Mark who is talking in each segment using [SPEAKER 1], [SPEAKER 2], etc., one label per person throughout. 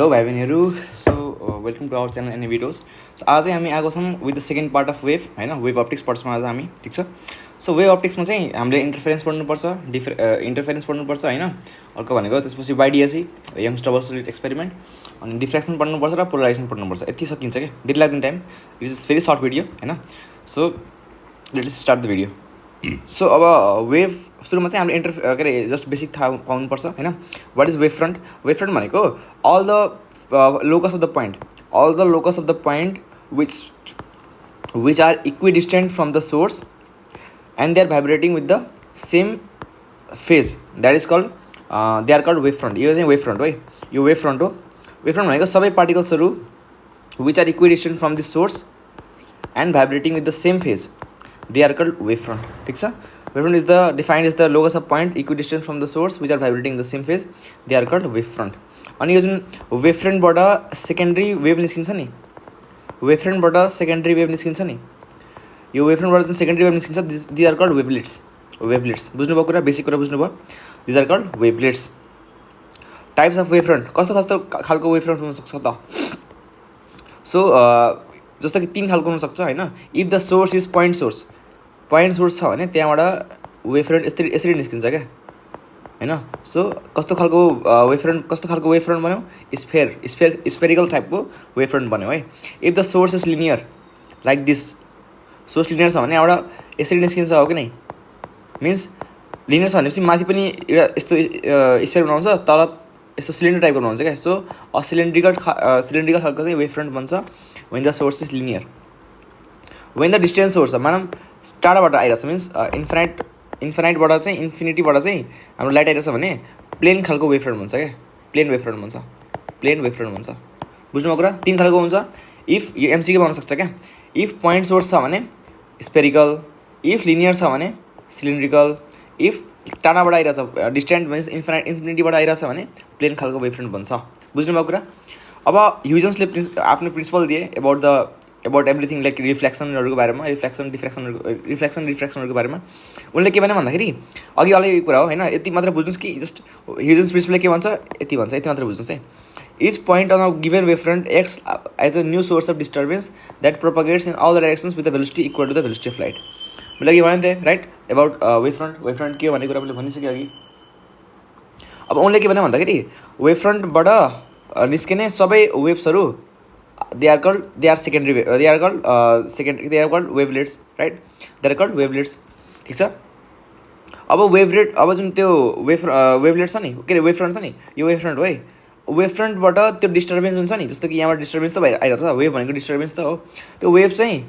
[SPEAKER 1] Hello भाइ बहिनीहरू। So welcome to our channel एनी भिडियोज। सो आज चाहिँ हामी आएको छौँ with the second part of wave होइन, वेभ अप्टिक्स पढ्छौँ आज हामी। ठिक छ। सो वेभ अप्टिक्समा चाहिँ हामीले इन्टरफेरेन्स पढ्नुपर्छ, इन्टरफेरेन्स पढ्नुपर्छ होइन। अर्को भनेको त्यसपछि वाइडिएसी यङ्स डबल स्लिट एक्सपेरिमेन्ट, अनि डिफ्रेक्सन पढ्नुपर्छ र पोलराइजेसन पढ्नुपर्छ। यति सकिन्छ क्या, धेरै लाग्दैन time. It is very short video होइन। So let's start the video. So अब वेभ सुरुमा चाहिँ हामीले के अरे जस्ट बेसिक थाहा पाउनुपर्छ होइन। What is wave front? Wave front भनेको all the locus of the point which are equidistant from the source and they are vibrating with the same phase, that is called they are called wave front. यो चाहिँ wave front हो है, यो wave front हो। Wave front भनेको सबै पार्टिकल्सहरू which are equidistant from the source and vibrating with the same phase, they are called wavefront. ठीक छ। wavefront is the defined as the locus of point equidistant from the source which are vibrating in the same phase, they are called wavefront. अनि यो जुन वेभफ्रन्टबाट secondary wave निस्किन्छ नि, वेभफ्रन्टबाट secondary wave निस्किन्छ नि, यो वेभफ्रन्टबाट जुन सेकेन्डरी वेभ निस्किन्छ these are called wavelets. Wavelets बुझ्नुभयो कुरा, बेसिक कुरा बुझ्नुभयो। These are called wavelets. Types of wavefront, कस्तो कस्तो खालको वेभफ्रन्ट हुनसक्छ त? सो जस्तो कि 3 खालको हुनसक्छ होइन। If the source is point source छ भने त्यहाँबाट वेभफ्रन्ट यसरी निस्किन्छ क्या होइन। सो कस्तो खालको वेभफ्रन्ट बन्यो? स्फेरिकल टाइपको वेभफ्रन्ट बन्यो है। If the source is linear like this, source linear छ भने यहाँबाट यसरी निस्किन्छ हो कि नै? मिन्स लिनियर छ भनेपछि माथि पनि एउटा यस्तो स्फेयर बनाउँछ, तर यस्तो सिलिन्डर टाइपको बनाउँछ क्या। सो सिलिन्ड्रिकल खालको चाहिँ वेभफ्रन्ट बन्छ when the source is linear. when the distance source मानौँ टाढाबाट आइरहेछ, मिन्स इन्फिनाइटबाट चाहिँ इन्फिनिटीबाट चाहिँ हाम्रो लाइट आइरहेछ भने प्लेन खालको वेभफ्रन्ट भन्छ क्या, प्लेन वेभफ्रन्ट भन्छ। बुझ्नुभयो कुरा? 3 खालको हुन्छ। इफ यो एमसिक्यू बनाउन सक्छ क्या। इफ पोइन्ट सोर्स छ भने स्पेरिकल, इफ लिनियर छ भने सिलिन्ड्रिकल, इफ टाढाबाट आइरहेछ डिस्टेन्ट मिन्स इन्फिनिटीबाट आइरहेछ भने प्लेन खालको वेभफ्रन्ट बन्छ। बुझ्नुभयो कुरा? अब ह्युजेन्सले आफ्नो प्रिन्सिपल दिए अबाउट एभ्रिथिङ लाइक रिफ्लेक्सनहरूको बारेमा, रिफ्लेक्सनहरूको बारेमा। उनले के भने भन्दाखेरि अघि अलि कुरा हो होइन, यति मात्र बुझ्नुहोस् कि जस्ट ह्युजेन्स प्रिन्सिपलले के भन्छ यति मात्र बुझ्नुहोस् है। Each point on a given wavefront acts as a new source of disturbance that propagates in all the directions with the velocity equal to the velocity of light. मैले अघि भनेको थिएँ राइट एबाउट वेभफ्रन्ट के हो भन्ने कुरा मैले भनिसकेँ अघि। अब उनले के भने भन्दाखेरि वेभफ्रन्टबाट निस्किने सबै वेभ्सहरू they are called wavelets right, they are called wavelets. ठिक छ। अब अब जुन त्यो वेभलेट छ नि, के अरे वेभफ्रन्ट छ नि, यो वेभफ्रन्ट हो है। वेभफ्रन्टबाट त्यो डिस्टर्बेन्स हुन्छ नि, जस्तो कि यहाँबाट डिस्टर्बेन्स त आइरहेको छ, वेभ भनेको डिस्टर्बेन्स त हो। त्यो वेभ चाहिँ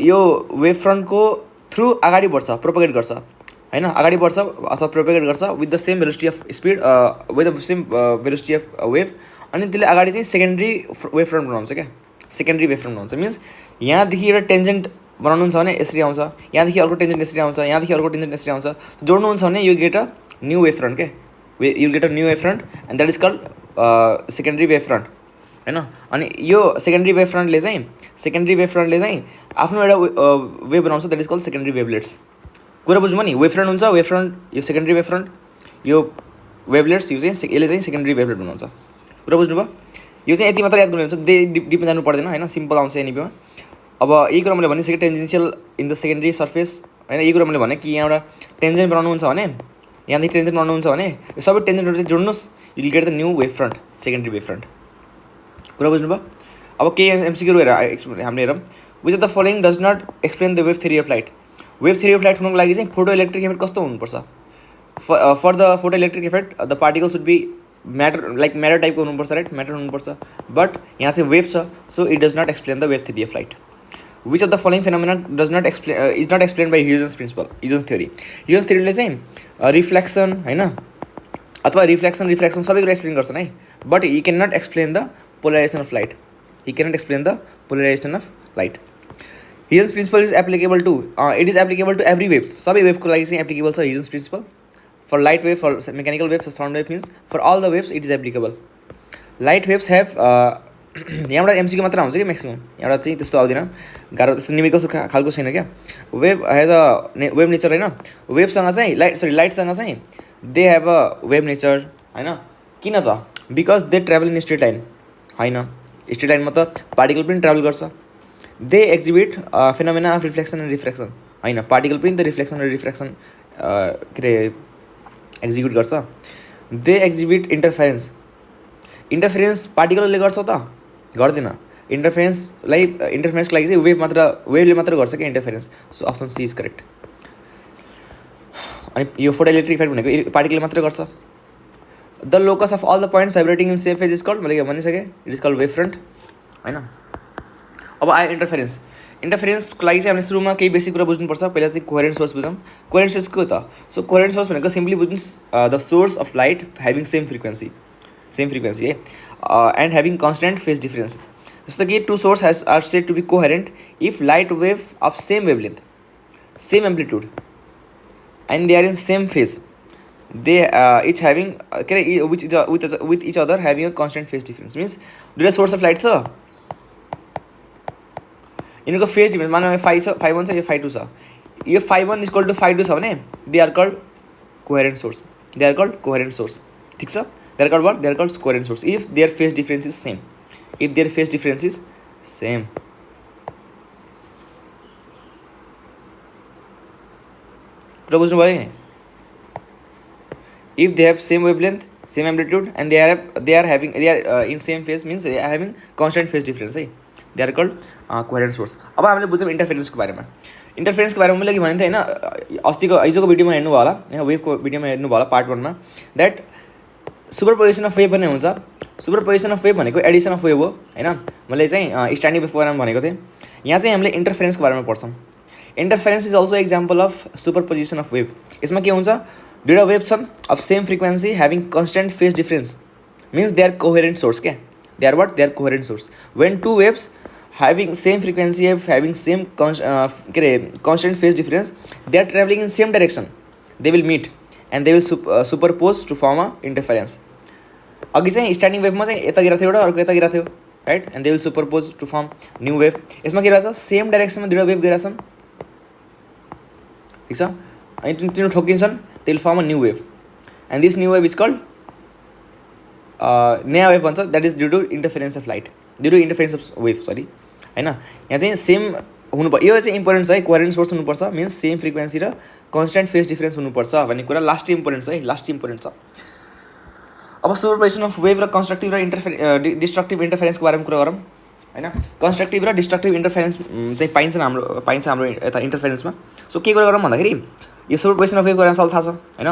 [SPEAKER 1] यो वेभफ्रन्टको थ्रु अगाडि बढ्छ, प्रोपगेट गर्छ होइन, अगाडि बढ्छ अथवा प्रोपेगेट गर्छ with the same velocity of speed, with the same velocity of wave. अनि त्यसले अगाडि चाहिँ सेकेन्डरी वेभफ्रन्ट बनाउँछ क्या, सेकेन्डरी वेभफ्रन्ट बनाउँछ। मिन्स यहाँदेखि एउटा टेन्जेन्ट बनाउनुहुन्छ भने यसरी आउँछ, यहाँदेखि अर्को टेन्जेन्ट यसरी आउँछ, यहाँदेखि अर्को टेन्जेन्ट यसरी आउँछ। जोड्नुहुन्छ भने you get a new wavefront के, you get a new wavefront and that is called secondary wavefront होइन। अनि यो सेकेन्डरी वेभफ्रन्टले चाहिँ आफ्नो एउटा वेभ बनाउँछ, द्याट इज कल्ड सेकेन्डरी वेभलेट्स। कुरा बुझ्नु नि? वेभफ्रन्ट हुन्छ, वेभफ्रन्ट यो सेकेन्डरी वेभफ्रन्ट, यो वेभलेट्स यो चाहिँ यसले चाहिँ सेकेन्डरी वेभलेट बनाउँछ। कुरा बुझ्नुभयो? यो चाहिँ यति मात्र याद गर्नुहुन्छ, डिपमा जानु पर्दैन होइन, सिम्पल आउँछ एनइपीमा। अब यही कुरा मैले भनिसकेँ, tangential in the secondary surface होइन। यही कुरा मैले भने कि यहाँ एउटा टेन्जेन्ट बनाउनुहुन्छ भने, यहाँदेखि टेन्जेन्ट बनाउनुहुन्छ भने यो सबै टेन्जेन्टहरू चाहिँ जोड्नुहोस्, you will get the new wavefront, secondary wavefront. कुरा बुझ्नुभयो? अब के एमसिक्यू हामीले हेरौँ। Which of the following does not explain the wave theory of light? Wave theory of light हुनुको लागि चाहिँ फोटो इलेक्ट्रिक इफेक्ट कस्तो हुनुपर्छ? For the photoelectric effect the particle should be matter टाइपको हुनुपर्छ राइट, म्याटर हुनुपर्छ। But यहाँ चाहिँ वेभ छ, so it does not explain the wave theory of light. Which of the following phenomena is not explain by Huygens principle? Huygens थ्योरीले चाहिँ reflection होइन अथवा रिफ्लेक्सन सबै कुरा एक्सप्लेन गर्छन् है। But he can not explain the polarisation of light. Huygens principle is applicable to every wave, सबै वेभको लागि चाहिँ एप्लिकेबल छ Huygens principle. For light wave, for mechanical wave, for sound wave, means for all the waves it is applicable. Light waves have यहाँबाट MCQ मात्र आउँछ कि maximum, यहाँबाट चाहिँ त्यस्तो आउँदैन, गाह्रो त्यस्तो न्युमेरिकल खालको छैन क्या। Wave has a wave nature होइन। वेभसँग चाहिँ लाइटसँग चाहिँ they have a wave nature होइन। किन त because they travel in straight line होइन, स्ट्रेट लाइनमा त पार्टिकल पनि ट्राभल गर्छ। They exhibit phenomena of reflection and refraction होइन, पार्टिकल पनि त रिफ्लेक्सन र रिफ्रेक्सन के अरे एक्जिक्युट गर्छ। दे एक्जिबिट इन्टरफेरेन्स, इन्टरफेरेन्स पार्टिकलले गर्छ त गर्दैन, इन्टरफेरेन्सको लागि चाहिँ वेभले मात्र गर्छ क्या interference. So option C is correct. अनि यो फोटो इलेक्ट्रिक इफेक्ट भनेको पार्टिकलले मात्र गर्छ। The locus of all the points vibrating in same phase is called, मैले भनिसकेँ, it is called wave front होइन। अब आयो इन्टरफेरेन्स। इन्टरफेरेन्सको लागि चाहिँ हामीले सुरुमा केही बेसिक कुरा बुझ्नुपर्छ। पहिला चाहिँ कोहेरेन्ट सोर्स बुझौँ। कोहेरेन्ट सोर्स के हो त? सो कोहेरेन्ट सोर्स भनेको सिम्पली बुझ्नुहोस् the source of light having same frequency है and having constant phase difference. जस्तो कि two source are said to be coherent if light wave of same wavelength, same amplitude and they are in same phase, they each having के अरे with each other having a constant phase difference. Means दुईवटा source of light छ, यिनीहरूको phase difference मानव phi1 छ, यो phi2 छ, यो phi1 इक्वल टु phi2 छ भने they are called coherent source, they are called coherent source. ठिक छ, they are called what? They are called coherent source if their phase difference is same, if their phase difference is same. कुरा बुझ्नुभयो नि? If they have same wavelength, same amplitude and they are in same phase means they are having constant phase difference है, they are called coherent source. अब हामीले बुझ्यौँ इन्टरफेरेन्सको बारेमा। इन्टरफेरेन्सको बारेमा मैले भने थिएँ होइन, अस्तिको हिजोको भिडियोमा हेर्नुभयो होला होइन, वेभको भिडियोमा हेर्नुभयो होला पार्ट 1मा, द्याट सुपरपोजिसन अफ वेभ भन्ने हुन्छ। सुपरपोजिसन अफ वेभ भनेको एडिसन अफ वेभ हो होइन। मैले चाहिँ स्ट्यान्डिङ वेभको बारेमा भनेको थिएँ। यहाँ चाहिँ हामीले इन्टरफेरेन्सको बारेमा पढ्छौँ। Interference is also example of superposition of wave. यसमा के हुन्छ? दुईवटा वेभ छन् of same frequency having constant phase difference means they are coherent source क्या, they are what? They are coherent source. When two waves having same frequency, having same constant phase difference, they are traveling in same direction, they will meet and they will superpose to form a interference. अघि चाहिँ standing वेभमा चाहिँ यता गिरा थियो एउटा, अर्को यता गिरा थियो right, and they will superpose to form new wave. यसमा के रहेछ? सेम डाइरेक्सनमा दुईवटा वेभ गइरहेछन्, ठिक छ, अनि तिनीहरू ठोकिन्छन्, they will form a new wave and this new wave is called नयाँ वेभ भन्छ। That is due to interference of light, due to interference of wave sorry होइन। यहाँ चाहिँ सेम हुनुपर्छ, यो चाहिँ इम्पोर्टेन्ट छ है, कोहेरेन्ट सोर्स हुनुपर्छ मिन्स सेम फ्रिक्वेन्सी र कन्सटेन्ट फेज डिफरेन्स हुनुपर्छ भन्ने कुरा लास्ट इम्पोर्टेन्ट छ है, लास्ट इम्पोर्टेन्ट छ। अब सुपरपोजिसन अफ वेभ र कन्स्ट्रक्टिभ र डिस्ट्रक्टिभ इन्टरफेरेन्सको बारेमा कुरा गरौँ होइन। कन्स्ट्रक्टिभ र डिस्ट्रक्टिभ इन्टरफेरेन्स चाहिँ पाइन्छ हाम्रो यता इन्टरफेरेन्समा। सो के कुरा गरौँ भन्दाखेरि यो सुपरपोजिसन अफ वेभको बारेमा सबैलाई थाहा छ होइन।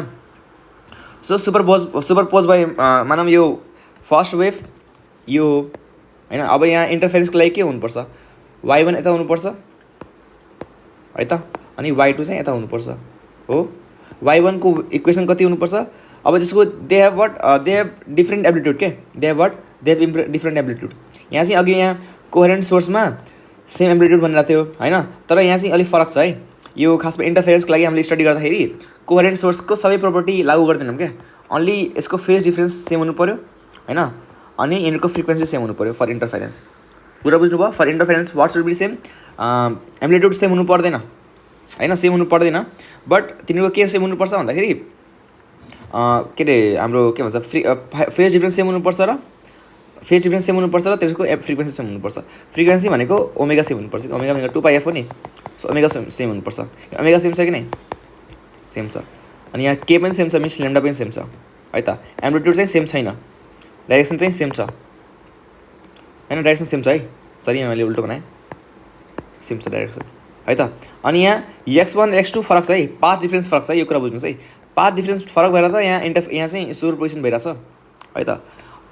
[SPEAKER 1] सो सुपरपोज भयो मानौँ यो फर्स्ट वेभ यो होइन। अब यहाँ इन्टरफेरेन्सको लागि के हुनुपर्छ? y1 यता हुनुपर्छ है त, अनि y2 चाहिँ यता हुनुपर्छ हो। y1 को इक्वेसन कति हुनुपर्छ? अब त्यसको they have what? They have different amplitude के, they have what? They have different amplitude. यहाँ चाहिँ अघि यहाँ कोहेरेन्ट सोर्समा सेम एम्प्लिट्युड भनिरहेको थियो होइन, तर यहाँ चाहिँ अलिक फरक छ है। यो खासमा इन्टरफेरेन्सको लागि हामीले स्टडी गर्दाखेरि कोहेरेन्ट सोर्सको सबै प्रोपर्टी लागू गर्दैनौँ क्या, अन्ली यसको फेज डिफरेन्स सेम हुनु पऱ्यो होइन, अनि यिनीहरूको फ्रिक्वेन्सी सेम हुनु पऱ्यो फर इन्टरफेरेन्स। कुरा बुझ्नुभयो? For interference what should be same, amplitude same हुनु पर्दैन होइन, सेम हुनु पर्दैन, बट तिनीहरूको के सेम हुनुपर्छ भन्दाखेरि के अरे हाम्रो के भन्छ फेज डिफरेन्स सेम हुनुपर्छ र फेज डिफरेन्स सेम हुनुपर्छ र त्यसको फ्रिक्वेन्सी सेम हुनुपर्छ। फ्रिक्वेन्सी भनेको ओमेगा सेम हुनुपर्छ, ओमेगा भनेको 2πf हो नि। सो ओमेगा सेम हुनुपर्छ, ओमेगा सेम छ कि नै? सेम छ। अनि यहाँ के पनि सेम छ मिन्स लेम्डा पनि सेम छ है त। एम्प्लिट्युड चाहिँ सेम छैन, डाइरेक्सन चाहिँ सेम छ होइन, डाइरेक्सन सेम छ है, सरी मैले उल्टो बनाएँ, सेम छ डाइरेक्सन है त। अनि यहाँ x1 x2 फरक छ है, पाथ डिफरेन्स फरक छ है, यो कुरा बुझ्नुहोस् है। पाथ डिफरेन्स फरक भएर त यहाँ चाहिँ सुपरपोजिसन भइरहेछ है त।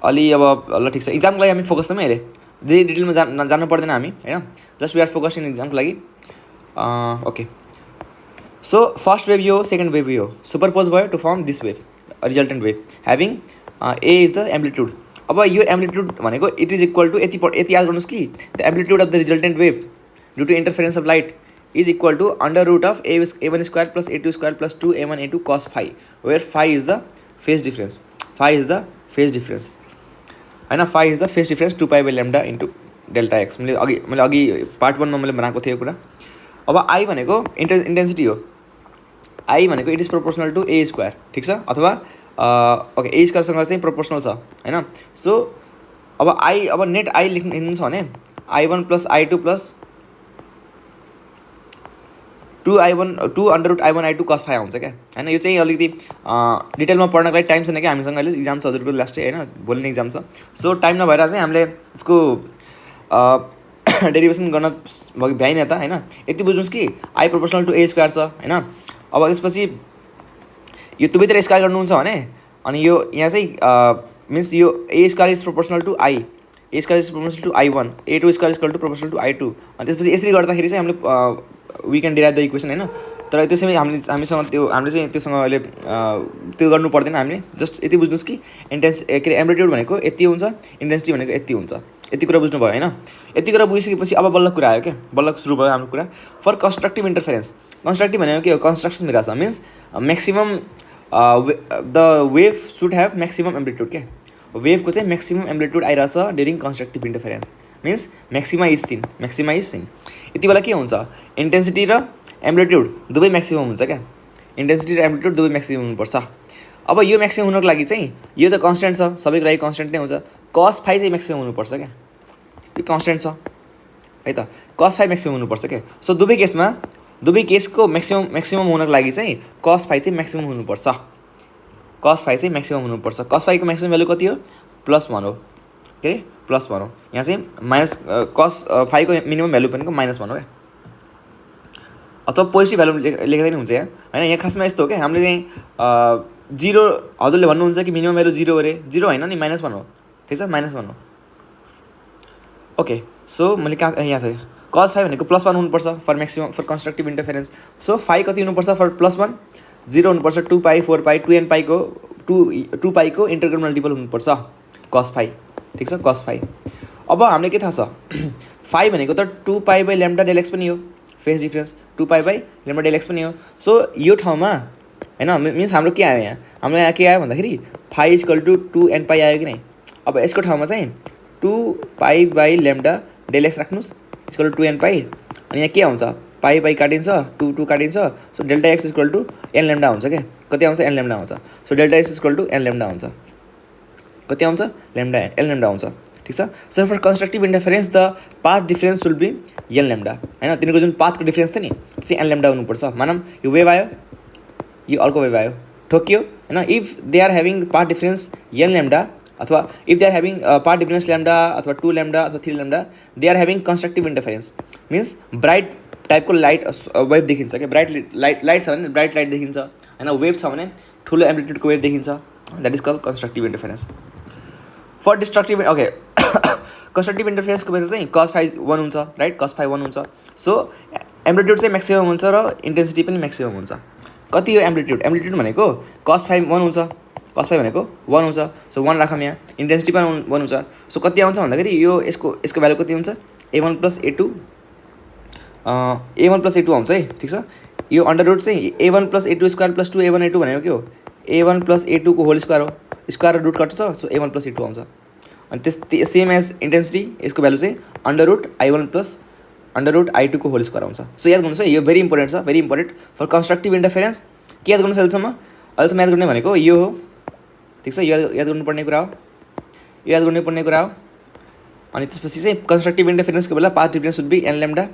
[SPEAKER 1] अलि अब ल ठिक छ, इक्जामको लागि हामी फोकस छौँ अहिले, धेरै डिटेलमा जानु पर्दैन हामी होइन, just we are focus in इक्जामको लागि। ओके, सो फर्स्ट वेभ यो, सेकेन्ड वेभ यो, सुपरपोज भयो to form this wave, resultant wave having A is the amplitude. अब यो एम्प्लिट्युड भनेको इट इज इक्वल टु यति याद गर्नुहोस् कि the amplitude of the resultant wave due to interference of light is equal to √of a1 square plus a2 square plus 2a1 a2 cos phi, where phi is the phase difference, phi is the phase difference होइन, phi is the phase difference 2π/λ into delta x. मैले अघि part 1मा मैले बनाएको थिएँ कुरा। अब I भनेको intensity हो, आई भनेको it is proportional to A square, ठिक छ, अथवा ओके ए स्क्वायरसँग चाहिँ प्रोपोर्सनल छ होइन. सो अब नेट आई लेख्नु छ भने I1 plus I2 plus 2 under root I1 I2 cos phi आउँछ क्या होइन. यो चाहिँ अलिकति डिटेलमा पढ्नको लागि टाइम छैन क्या, हामीसँग अहिले इक्जाम छ हजुरको लास्टै होइन, भोलि नै इक्जाम छ. सो टाइम नभएर चाहिँ हामीले यसको डेरिभेसन गर्न भ्याइन त होइन. यति बुझ्नुहोस् कि I proportional to A square छ होइन. अब त्यसपछि यो दुवैतिर स्क्वायर गर्नुहुन्छ भने अनि यो यहाँ चाहिँ मिन्स यो A square is proportional to I, A square is proportional to I1, A2 square is equal to proportional to I2. अनि त्यसपछि यसरी गर्दाखेरि चाहिँ हामीले we can derive the equation होइन. तर त्यसैमा हामीसँग हामीले चाहिँ त्योसँग अहिले त्यो गर्नु पर्दैन. हामीले जस्ट यति बुझ्नुहोस् कि के अरे एम्प्लिट्युड भनेको यति हुन्छ, इन्टेन्सिटी भनेको यति हुन्छ. यति कुरा बुझ्नुभयो होइन. यति कुरा बुझिसकेपछि अब बल्ल कुरा आयो क्या, बल्ल सुरु भयो हाम्रो कुरा. फर कन्स्ट्रक्टिभ इन्टरफेरेन्स, कन्स्ट्रक्टिभ भनेको के हो, कन्स्ट्रक्सन मिराछ means maximum the wave should have maximum amplitude क्या. वेभको चाहिँ म्याक्सिमम एम्प्लिट्युड आइरहेछ during constructive interference means maxima is seen. यति बेला के हुन्छ, इन्टेन्सिटी र एम्प्लिट्युड दुवै म्याक्सिमम हुन्छ क्या. इन्टेन्सिटी र एम्प्लिट्युड दुवै म्याक्सिमम हुनुपर्छ. अब यो म्याक्सिमम हुनको लागि चाहिँ यो त कन्स्टेन्ट छ, सबैको लागि कन्स्टेन्ट नै हुन्छ. कस फाइ चाहिँ म्याक्सिमम हुनुपर्छ क्या, यो कन्स्टेन्ट छ है त. कस फाइ म्याक्सिमम हुनुपर्छ क्या. सो दुवै केसको म्याक्सिमम हुनको लागि चाहिँ कस फाइ चाहिँ म्याक्सिमम हुनुपर्छ. कस फाइ चाहिँ म्याक्सिमम हुनुपर्छ. कस फाइको म्याक्सिमम भ्यालु कति हो, +1 हो के अरे, +1 हो. यहाँ चाहिँ minus cos phyco minimum value भनेको -1 हो क्या, अथवा पोजिटिभ भ्यालु लेख्दै नि हुन्छ यहाँ होइन. यहाँ खासमा यस्तो हो क्या, हामीले चाहिँ 0 हजुरले भन्नुहुन्छ कि मिनिमम भ्यालु 0 अरे, 0 होइन नि, -1 हो. ठिक छ, -1 हो. ओके. सो मैले कहाँ यहाँ थिएँ, कस फाइ भनेको +1 हुनुपर्छ for maximum for constructive interference. So phi कति हुनुपर्छ फर +1, 0 हुनुपर्छ. 2 पाई 4 पाई 2n पाईको 2 पाईको इन्टरग्रल मल्टिपल हुनुपर्छ कस फाइ. ठिक छ, कस फाइ. अब हामीले के थाहा छ, फाइ भनेको त 2 pi by lambda del x पनि हो, phase difference 2 pi by lambda del x पनि हो. सो यो ठाउँमा होइन मिन्स हाम्रो के आयो, हाम्रो यहाँ के आयो भन्दाखेरि फाइ इक्वल टु 2n पाई आयो कि नै. अब यसको ठाउँमा चाहिँ 2 pi by lambda del x राख्नुहोस् इक्वल टु 2n पाई. अनि यहाँ के आउँछ, पाई बाई काटिन्छ, 2 काटिन्छ. So delta x equal to n lambda हुन्छ क्या. कति आउँछ, n ल्याम्डा आउँछ. So delta x equal to n lambda आउँछ. कति आउँछ, ल्याम्डा n ल्याम्डा आउँछ. ठिक छ. So for constructive interference the path difference should be n lambda होइन. तिनीहरूको जुन पाथको डिफरेन्स थियो नि त्यो चाहिँ n ल्याम्डा हुनुपर्छ. मानौँ यो वेभ आयो, यो अर्को वेभ आयो, ठोकियो होइन. If they are having path difference n lambda अथवा if they are having path difference lambda अथवा 2 ल्याम्डा अथवा 3 lambda, they are having constructive interference means bright टाइपको लाइट वेभ देखिन्छ क्या. ब्राइट लाइट छ भने ब्राइट लाइट देखिन्छ होइन. वेभ छ भने ठुलो एम्प्लिट्युडको वेभ देखिन्छ. That is called constructive interference. For destructive okay constructive इन्टरफेरेन्सको बेला चाहिँ कस फाइ 1 हुन्छ राइट, कस फाइ 1 हुन्छ. सो एम्प्लिट्युड चाहिँ म्याक्सिमम हुन्छ र इन्टेन्सिटी पनि म्याक्सिमम हुन्छ. कति हो एम्प्लिट्युड, एम्प्लिट्युड भनेको कस फाइ 1 हुन्छ, कस फाइ भनेको 1 हुन्छ. सो 1 राखौँ यहाँ. इन्टेन्सिटी पनि 1 हुन्छ. सो कति आउँछ भन्दाखेरि यो यसको भ्यालु कति हुन्छ, A1 प्लस A2 आउँछ है. ठिक छ. यो अन्डर रुट चाहिँ A1 plus A2 square plus 2A1 A2 भनेको के हो, A1 प्लस A2 को होल स्क्वायर हो. स्क्वायर रुट कट्छ. सो A1 प्लस A2 आउँछ. अनि त्यस सेम एज इन्टेन्सिटी यसको भ्यालु चाहिँ under root I1 plus under root I2 को होल स्क्वायर आउँछ. सो याद गर्नुहोस् है, यो भेरी इम्पोर्टेन्ट छ, very important for constructive interference. के याद गर्नुहोस् अहिलेसम्म याद गर्ने भनेको यो हो. ठिक छ, याद गर्नुपर्ने कुरा हो, याद गर्नुपर्ने कुरा हो. अनि त्यसपछि चाहिँ कन्स्ट्रक्टिभ इन्टरफेरेन्सको बेला path difference should be n lambda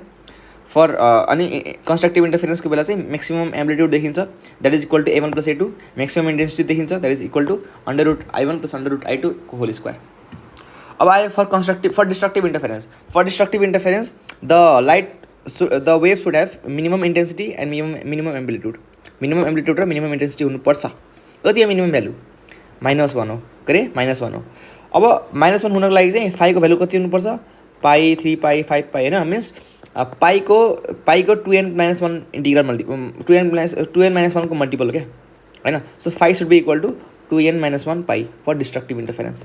[SPEAKER 1] for अनि कन्स्ट्रक्टिभ इन्टरफेरेन्सको बेला चाहिँ म्याक्सिमम एम्प्लिट्युड देखिन्छ, that is equal to A1 plus A2. Maximum intensity देखिन्छ, that is equal to under root I1 plus under root I2 को whole square. अब आयो for destructive interference. For destructive interference the wave should have minimum intensity and minimum amplitude. Minimum amplitude र minimum intensity हुनुपर्छ. कति हो minimum value, -1 हो के अरे, -1 हो. अब -1 हुनको लागि चाहिँ फाइको भ्यालु कति हुनुपर्छ, पाई 3 पाई 5 पाई होइन. Means पाईको 2n-1 integral multiple 2n-1 को मल्टिपल हो क्या होइन. So phi should be equal to 2n-1 pi for destructive interference.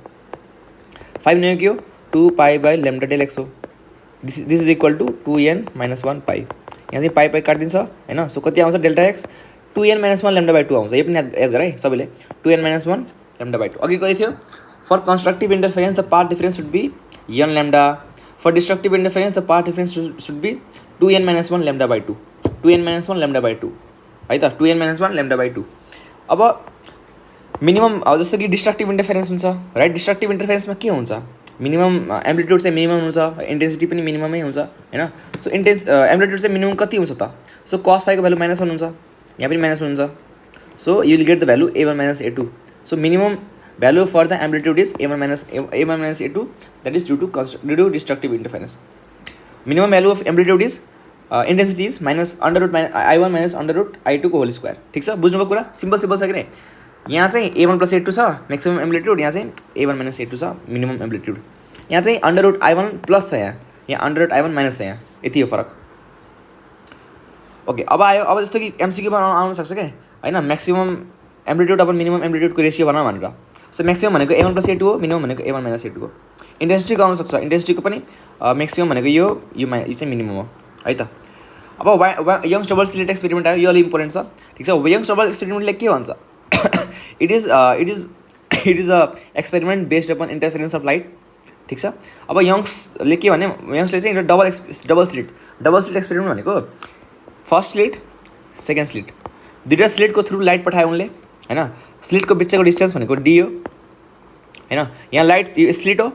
[SPEAKER 1] 5 भनेको के हो, 2 pi by lambda del x हो. This is equal to 2n-1 pi. यहाँ चाहिँ पाई काटिदिन्छ होइन. सो कति आउँछ, delta x 2n-1 lambda by 2 आउँछ. यो पनि याद गर है सबैले, 2n-1 ल्याम्डा बाई 2. अघि कति थियो, for constructive interference the path difference should be n lambda. For destructive interference the path difference should be 2n-1 lambda by 2. 2n-1 lambda by 2 है त, 2n-1 ल्याम्डा बाई 2. अब मिनिमम जस्तो कि destructive interference हुन्छ right. Destructive इन्टरफेरेन्समा के हुन्छ, minimum amplitude चाहिँ minimum हुन्छ, इन्टेन्सिटी पनि मिनिममै हुन्छ होइन। सो एम्प्लिट्युड चाहिँ मिनिमम कति हुन्छ त, सो cos फाइको भ्यालु -1 हुन्छ, यहाँ पनि -1 हुन्छ। So you will get the value a1 - a2। So minimum value for the amplitude is a1 - a2, that is due to destructive interference. Minimum value of amplitude is intensity is -i1 - i2 को whole square. ठिक छ, बुझ्नुभयो कुरा, simple छ कि नै। यहाँ चाहिँ a1 + a2 छ म्याक्सिमम एम्प्लिट्युड, यहाँ चाहिँ a1 - a2 छ मिनिमम एम्प्लिट्युड। यहाँ चाहिँ √i1 प्लस छ, यहाँ √i1 माइनस छ, यहाँ यति हो फरक। ओके, अब आयो, अब जस्तो कि एमसिक्यू बनाउन आउन सक्छ क्या होइन, म्याक्सिमम एम्प्लिट्युड अपन मिनिमम एम्प्लिट्युडको रेसियो बनाऊ भनेर। सो म्याक्सिमम भनेको a1 + a2 हो, मिनिमम भनेको a1 - a2 हो। इन्टेन्सिटीको आउन सक्छ, इन्टेन्सिटीको पनि म्याक्सिमम भनेको यो चाहिँ मिनिमम हो है त। अब यङ्स डबल स्लिट एक्सपेरिमेन्ट आयो, यो अलिक इम्पोर्टेन्ट छ। ठिक छ, यङ्स डबल एक्सपेरिमेन्टले के भन्छ, it is a experiment based upon interference of light. ठिक छ, अब यङ्सले के भने, यङ्सले चाहिँ डबल स्लिट एक्सपेरिमेन्ट भनेको फर्स्ट स्लिट सेकेन्ड स्लिट, दुईवटा स्लिटको थ्रु लाइट पठायो उनले होइन। स्लिटको बिचको डिस्टेन्स भनेको डी हो होइन। यहाँ लाइट, यो स्लिट हो,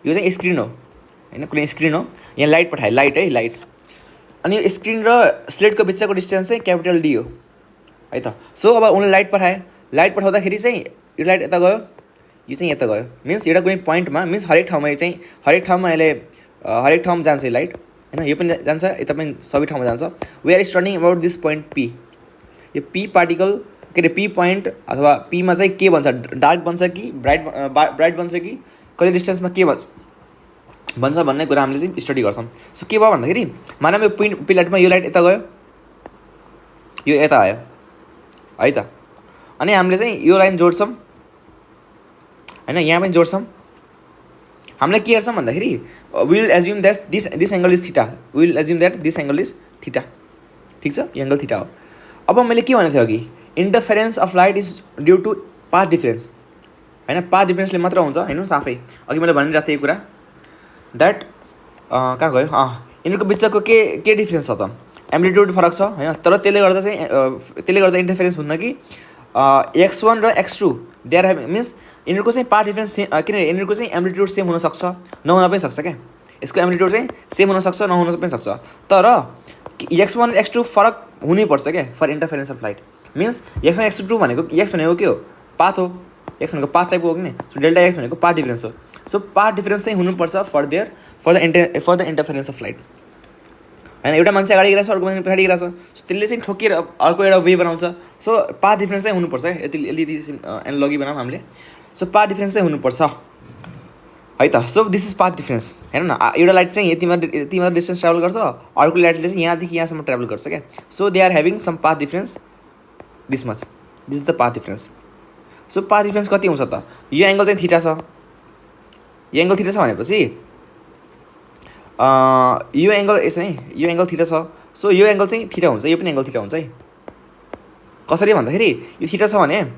[SPEAKER 1] यो चाहिँ स्क्रिन हो होइन, कुनै स्क्रिन हो, यहाँ लाइट पठायो, लाइट। अनि यो स्क्रिन र स्लिटको बिचको डिस्टेन्स चाहिँ क्यापिटल डी हो है त। सो अब उनले लाइट पठाउँदाखेरि चाहिँ यो लाइट यता गयो, यो चाहिँ यता गयो, मिन्स एउटा कुनै पोइन्टमा, मिन्स हरेक ठाउँमा यसले हरेक ठाउँमा जान्छ यो लाइट होइन, यो पनि जान्छ, यता पनि सबै ठाउँमा जान्छ। We are studying about this point P. यो पी पार्टिकल के अरे पी पोइन्ट अथवा पीमा चाहिँ के बन्छ, डार्क बन्छ कि ब्राइट बन्छ कि कति डिस्टेन्समा के बन्छ भन्ने कुरा हामीले चाहिँ स्टडी गर्छौँ। सो के भयो भन्दाखेरि, मानव यो पी लाइटमा यो लाइट यता गयो, यो यता आयो है त। अनि हामीले चाहिँ यो लाइन जोड्छौँ होइन, यहाँ पनि जोड्छौँ। हामीले के गर्छौँ भन्दाखेरि, will assume that this angle is theta, will assume that this angle is theta. ठिक छ, यो एङ्गल थीटा हो। अब मैले के भनेको थिएँ अघि, interference of light is due to path difference होइन, पाथ डिफरेन्सले मात्र हुन्छ। हेर्नुहोस् आफै अघि मैले भनिरहेको थिएँ कुरा, द्याट कहाँ गयो, यिनीहरूको बिचको के डिफरेन्स छ त, एम्प्लिट्युड फरक छ होइन। तर त्यसले गर्दा इन्टरफेरेन्स हुन्न कि x1 र x2 दे आर मिन्स यिनीहरूको चाहिँ पाथ डिफरेन्स किनभने यिनीहरूको चाहिँ एम्प्लिट्युड सेम हुनसक्छ, नहुन पनि सक्छ क्या। यसको एम्प्लिट्युड चाहिँ सेम हुनसक्छ, नहुन पनि सक्छ, तर x1 र x2 फरक हुनैपर्छ क्या for interference of light. Means x1 x2 भनेको, x भनेको के हो, पाथ हो, x भनेको पाथ टाइपको हो कि नै। सो डेल्टा x भनेको पाथ डिफरेन्स हो। सो पाथ डिफरेन्स चाहिँ हुनुपर्छ for the interference of light होइन। एउटा मान्छे अगाडि गिरहेको छ, अर्को मान्छे पछाडि गिरहेको छ, त्यसले चाहिँ ठोकेर अर्को एउटा वे बनाउँछ। सो पाथ डिफरेन्स चाहिँ हुनुपर्छ है, यति एनालोगी बनाऊँ हामीले। सो पाथ डिफरेन्स चाहिँ हुनुपर्छ है त। So this is path difference, हेर्नु न, एउटा लाइट चाहिँ यति मात्र डिस्टेन्स ट्राभल गर्छ, अर्को लाइटले चाहिँ यहाँदेखि यहाँसम्म ट्राभल गर्छ क्या। So they are having some path difference this much, this is the path difference. So path difference कति हुन्छ त, यो एङ्गल चाहिँ थीटा छ, यो एङ्गल थीटा छ भनेपछि यो एङ्गल यसो नै, यो एङ्गल थीटा छ। सो यो एङ्गल चाहिँ थीटा हुन्छ, यो पनि एङ्गल थीटा हुन्छ है। कसरी भन्दाखेरि, यो थीटा छ भने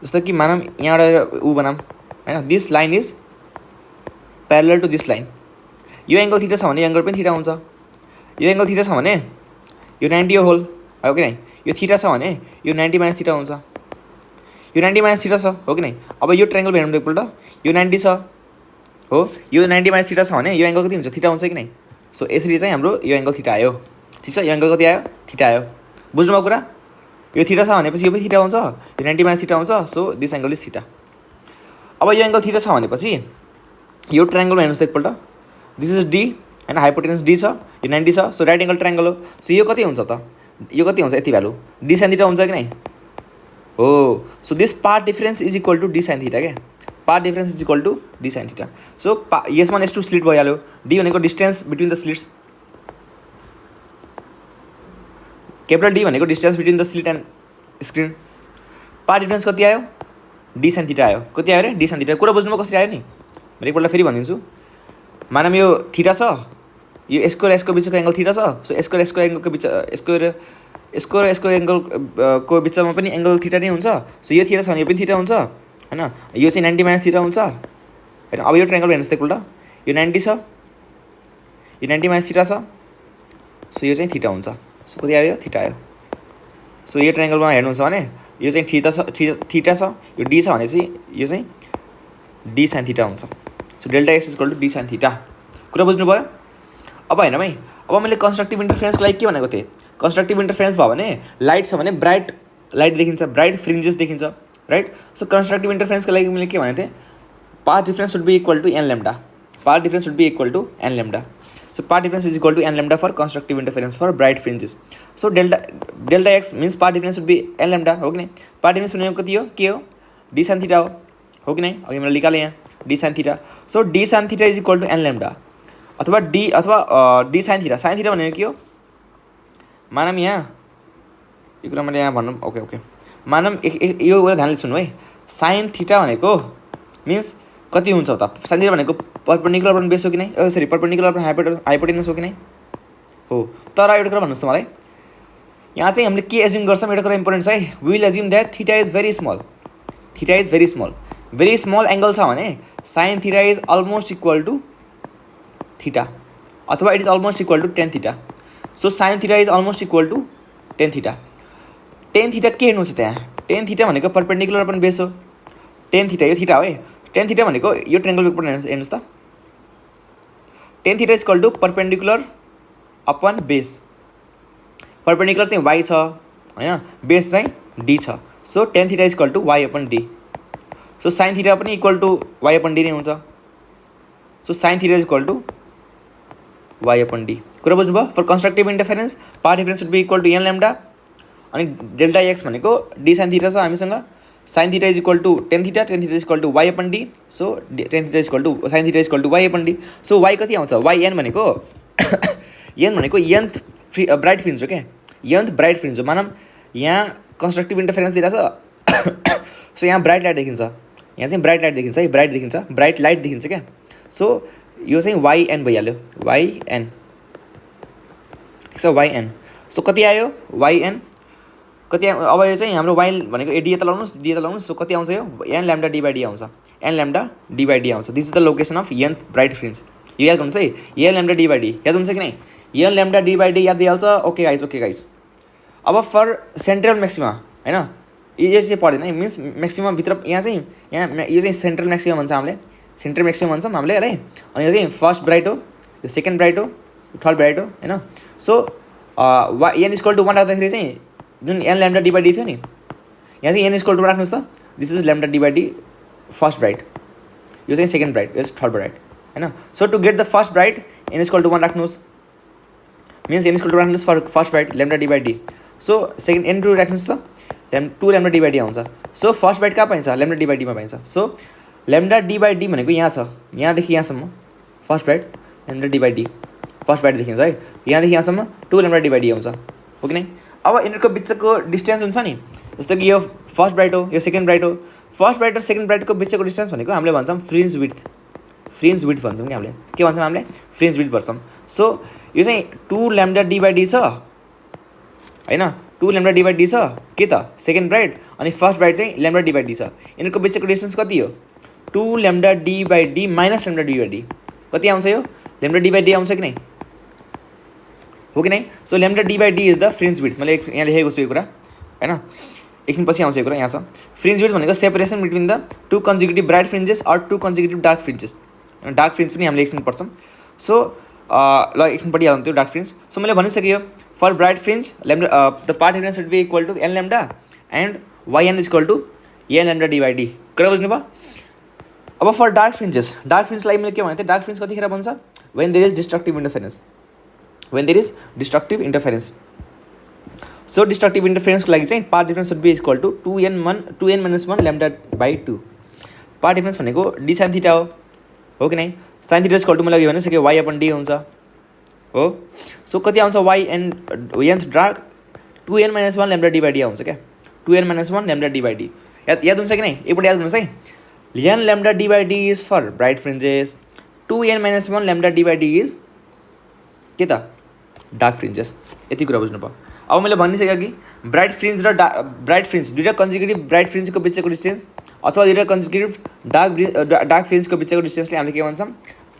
[SPEAKER 1] जस्तो कि मानौँ यहाँबाट ऊ बनाऊँ होइन, this line is parallel to this line, यो एङ्गल थीटा छ भने यो एङ्गल पनि थीटा हुन्छ। यो एङ्गल थीटा छ भने यो 90 हो होल हो कि नै, यो थीटा छ भने यो 90 माइनस थीटा हुन्छ, यो 90 माइनस थीटा छ हो कि नै। अब यो ट्रायङ्गल हेर्नु एकपल्ट, यो 90 छ हो, यो 90 माइनस थीटा छ भने यो एङ्गल कति हुन्छ, थीटा हुन्छ कि नै। सो यसरी चाहिँ हाम्रो यो एङ्गल थीटा आयो। ठिक छ, यो एङ्गल कति आयो, थीटा आयो। बुझ्नुभयो कुरा, यो थीटा छ भनेपछि यो पनि थीटा हुन्छ, यो 90 माइनस थीटा हुन्छ। So this angle is theta. अब यो एङ्गल थीटा छ भनेपछि यो ट्रायङ्गलमा हेर्नुहोस् त एकपल्ट, दिस इज डी होइन, हाइपोटेन्स डी छ, यो 90 छ। सो राइट एङ्गल ट्रायङ्गल हो। सो यो कति हुन्छ त, यो कति हुन्छ, यति भ्यालु डी साइन थीटा हुन्छ कि नै हो। So this path difference is equal to d sine theta क्या, path difference is equal to d sine theta. So S1 S2 slit भइहाल्यो, डी भनेको distance between the slits, capital D भनेको distance between the slit and screen. Path difference कति आयो, D sine theta आयो। कति आयो अरे, डी साइन थीटा। कुरा बुझ्नुभयो कसरी आयो नि, मैले एकपल्ट फेरि भनिदिन्छु। मानौँ यो थीटा छ, यो यसको र यसको बिचको एङ्गल थीटा छ। सो यसको र यसको एङ्गलको बिच, यसको र यसको एङ्गलको बिचमा पनि एङ्गल थीटा नै हुन्छ। सो यो थीटा छ भने यो पनि थीटा हुन्छ होइन, यो चाहिँ 90 माइनस थीटा हुन्छ होइन। अब यो ट्रायङ्गल हेर्नुहोस् त एकपल्ट, यो 90 छ, यो 90 माइनस थीटा छ। सो यो चाहिँ थीटा हुन्छ। सो कति आयो, थीटा आयो। सो यो ट्रायङ्गलमा हेर्नुहुन्छ भने यो चाहिँ थीटा छ, यो डी छ भनेपछि यो चाहिँ डी साइन थीटा हुन्छ। So delta x equal to d sine theta. कुरा बुझ्नुभयो? अब होइन है, अब मैले कन्स्ट्रक्टिभ इन्टरफेरेन्सको लागि के भनेको थिएँ, कन्स्ट्रक्टिभ इन्टरफेरेन्स भयो भने लाइट छ भने ब्राइट लाइट देखिन्छ, ब्राइट फ्रिन्जेस देखिन्छ, राइट। सो कन्स्ट्रक्टिभ इन्टरफेरेन्सको लागि मैले के भनेको थिएँ, path difference should be equal to n lambda, path difference should be equal to n lambda. So path difference is equal to n lambda for constructive interference for bright fringes. So delta x means path difference should be n lambda, हो कि नहीं? path difference भनेको कति हो, के हो, d sin theta हो कि नहीं? अघि मैले निकालेँ यहाँ d sin theta. So d sin theta is equal to n lambda अथवा d sin theta. sin theta भनेको के हो, मानम यहाँ यो कुरा मैले यहाँ भन्नु, ओके मानम यो कुरा ध्यानले सुन्नु है, sin theta भनेको मिन्स कति हुन्छ त, sin theta भनेको परपेन्डिकुलर अपन बेस हो कि नहीं, सरी परपेन्डिकुलर अपन हाइपोटेनस हो कि नहीं हो। तर एउटा कुरा भन्नुहोस् त मलाई, यहाँ चाहिँ हामीले के एज्युम गर्छौँ, एउटा कुरा इम्पोर्टेन्ट छ है, we will assume that theta is very small, theta is very small angle छ भने sine theta is almost equal to theta अथवा it is almost equal to tan theta. So sine theta is almost equal to tan theta. Tan theta के हेर्नु छ त्यहाँ, tan theta भनेको perpendicular upon base हो, tan theta यो theta हो है, टेन थीटा भनेको यो ट्रायंगल पेपर हेर्नुहोस् त, tan theta is equal to perpendicular upon base, perpendicular चाहिँ वाई छ होइन, बेस चाहिँ डी छ। So tan theta is equal to Y upon D. So sine theta पनि equal to Y upon D नै हुन्छ। So sine theta is equal to Y upon D. कुरा बुझ्नुभयो? For constructive interference path difference should be equal to an lambda, अनि delta X भनेको D sine theta छ हामीसँग, sine theta is equal to tan theta is equal to Y upon D. So tan theta is equal to sine theta is equal to Y upon D. So y कति आउँछ, Y an भनेको an भनेको यन्थ bright fringe हो क्या, यन्थ bright fringe हो। मानम यहाँ constructive interference दिइरहेको छ, सो यहाँ ब्राइट लाइट देखिन्छ, यहाँ चाहिँ ब्राइट लाइट देखिन्छ है, ब्राइट लाइट देखिन्छ क्या। सो यो चाहिँ वाई एन भइहाल्यो, वाई एन ठिक छ, वाई एन। सो कति आयो वाई एन कति, अब यो चाहिँ हाम्रो वाई भनेको डी त लाउनुहोस्, सो कति आउँछ यो N lambda D by D आउँछ, N lambda D by D आउँछ। This is the location of nth bright fringe. यो याद गर्नुहोस् है, N lambda D by D याद हुन्छ कि नहीं, N lambda D by D याद भइहाल्छ। Okay guys. अब फर सेन्ट्रल म्याक्सिमा होइन, यो चाहिँ पढ्दैन है, मिन्स म्याक्सिमम भित्र यहाँ चाहिँ यो चाहिँ सेन्ट्रल म्याक्सिमम भन्छ हामीले, सेन्ट्रल म्याक्सिमम भन्छौँ हामीले है। अनि यो चाहिँ फर्स्ट ब्राइट हो, यो सेकेन्ड ब्राइट हो, यो थर्ड ब्राइट हो होइन। सो एन इक्वल टू 1 राख्दाखेरि चाहिँ जुन n lambda D by D थियो नि, यहाँ चाहिँ एन इक्वल टू राख्नुहोस् त, this is lambda D by d first bright, यो चाहिँ सेकेन्ड ब्राइट, यो थर्ड ब्राइट होइन। So to get the first bright n equal to 1 राख्नुहोस्, मिन्स एन इक्वल टू राख्नुहोस् for first bright lambda D by d. So second n to राख्नुहोस् त, two lambda D by D आउँछ। So first bright कहाँ पाइन्छ, lambda D by डीमा पाइन्छ। So lambda D by d भनेको यहाँ छ, यहाँदेखि यहाँसम्म first bright lambda D by d, first bright देखिन्छ है, यहाँदेखि यहाँसम्म two lambda D by D आउँछ, हो कि नै। अब यिनीहरूको बिचको डिस्टेन्स हुन्छ नि, जस्तो कि यो फर्स्ट ब्राइट हो, यो सेकेन्ड ब्राइट हो, फर्स्ट ब्राइट र सेकेन्ड ब्राइटको बिचको डिस्टेन्स भनेको हामीले भन्छौँ फ्रिन्ज विड्थ भन्छौँ कि हामीले, के भन्छौँ हामीले फ्रिन्ज विड्थ भन्छौँ। सो यो चाहिँ two lambda D by d छ होइन, two lambda D by d छ के त सेकेन्ड ब्राइट, अनि फर्स्ट ब्राइट चाहिँ ल्याम्डा डी बाई डी छ। यिनीहरूको बिचको डिस्टेन्स कति हो, two lambda D by d minus lambda D by d, कति आउँछ यो ल्याम्डा डी बाई डी आउँछ कि नै, हो कि नै। So lambda D by D is the fringe width, मैले यहाँ लेखेको छु यो कुरा होइन, एकछिन पछि आउँछ यो कुरा। यहाँ छ फ्रिन्ज विड्थ भनेको separation between the two consecutive bright fringes or two consecutive dark fringes. Dark fringe पनि हामीले एकछिन पढ्छौँ। सो ल एकछिन पढिहालौँ त्यो डार्क फ्रिन्ज। सो मैले भनिसकेँ for bright fringe lambda the path difference should be equal to an lambda and y n is equal to an lambda D by d. कुरा बुझ्नुभयो? अब फर डार्क फ्रिन्जलाई मैले के भनेको थिएँ, डार्क फ्रिन्ज कतिखेर बन्छ, when there is destructive interference, when there is destructive interference. So destructive इन्टरफेरेन्सको लागि चाहिँ path difference should be equal to 2n-1 lambda by 2। Path difference भनेको डी साइन थीटा हो कि नै। साइन थीटा इक्वल टू मैले अघि भनिसकेँ वाई अपन डी हुन्छ हो। सो कति आउँछ y nth dark 2n-1 lambda D by D आउँछ क्या, 2n-1 lambda D by D. याद हुन्छ कि नै, एकपल्ट याद गर्नुहोस् है, N lambda D by D is for bright fringes, 2n-1 lambda D by D is के त डार्क फ्रिन्जेस। यति कुरा बुझ्नुभयो? अब मैले भनिसकेँ कि ब्राइट फ्रिन्ज र ब्राइट फ्रिन्ज दुईवटा कन्जिक्युटिभ ब्राइट फ्रिन्जको बिचको डिस्टेन्स अथवा दुईवटा कन्जिक्युटिभ डार्क फ्रिन्जको बिचको डिस्टेन्सले हामीले के भन्छौँ,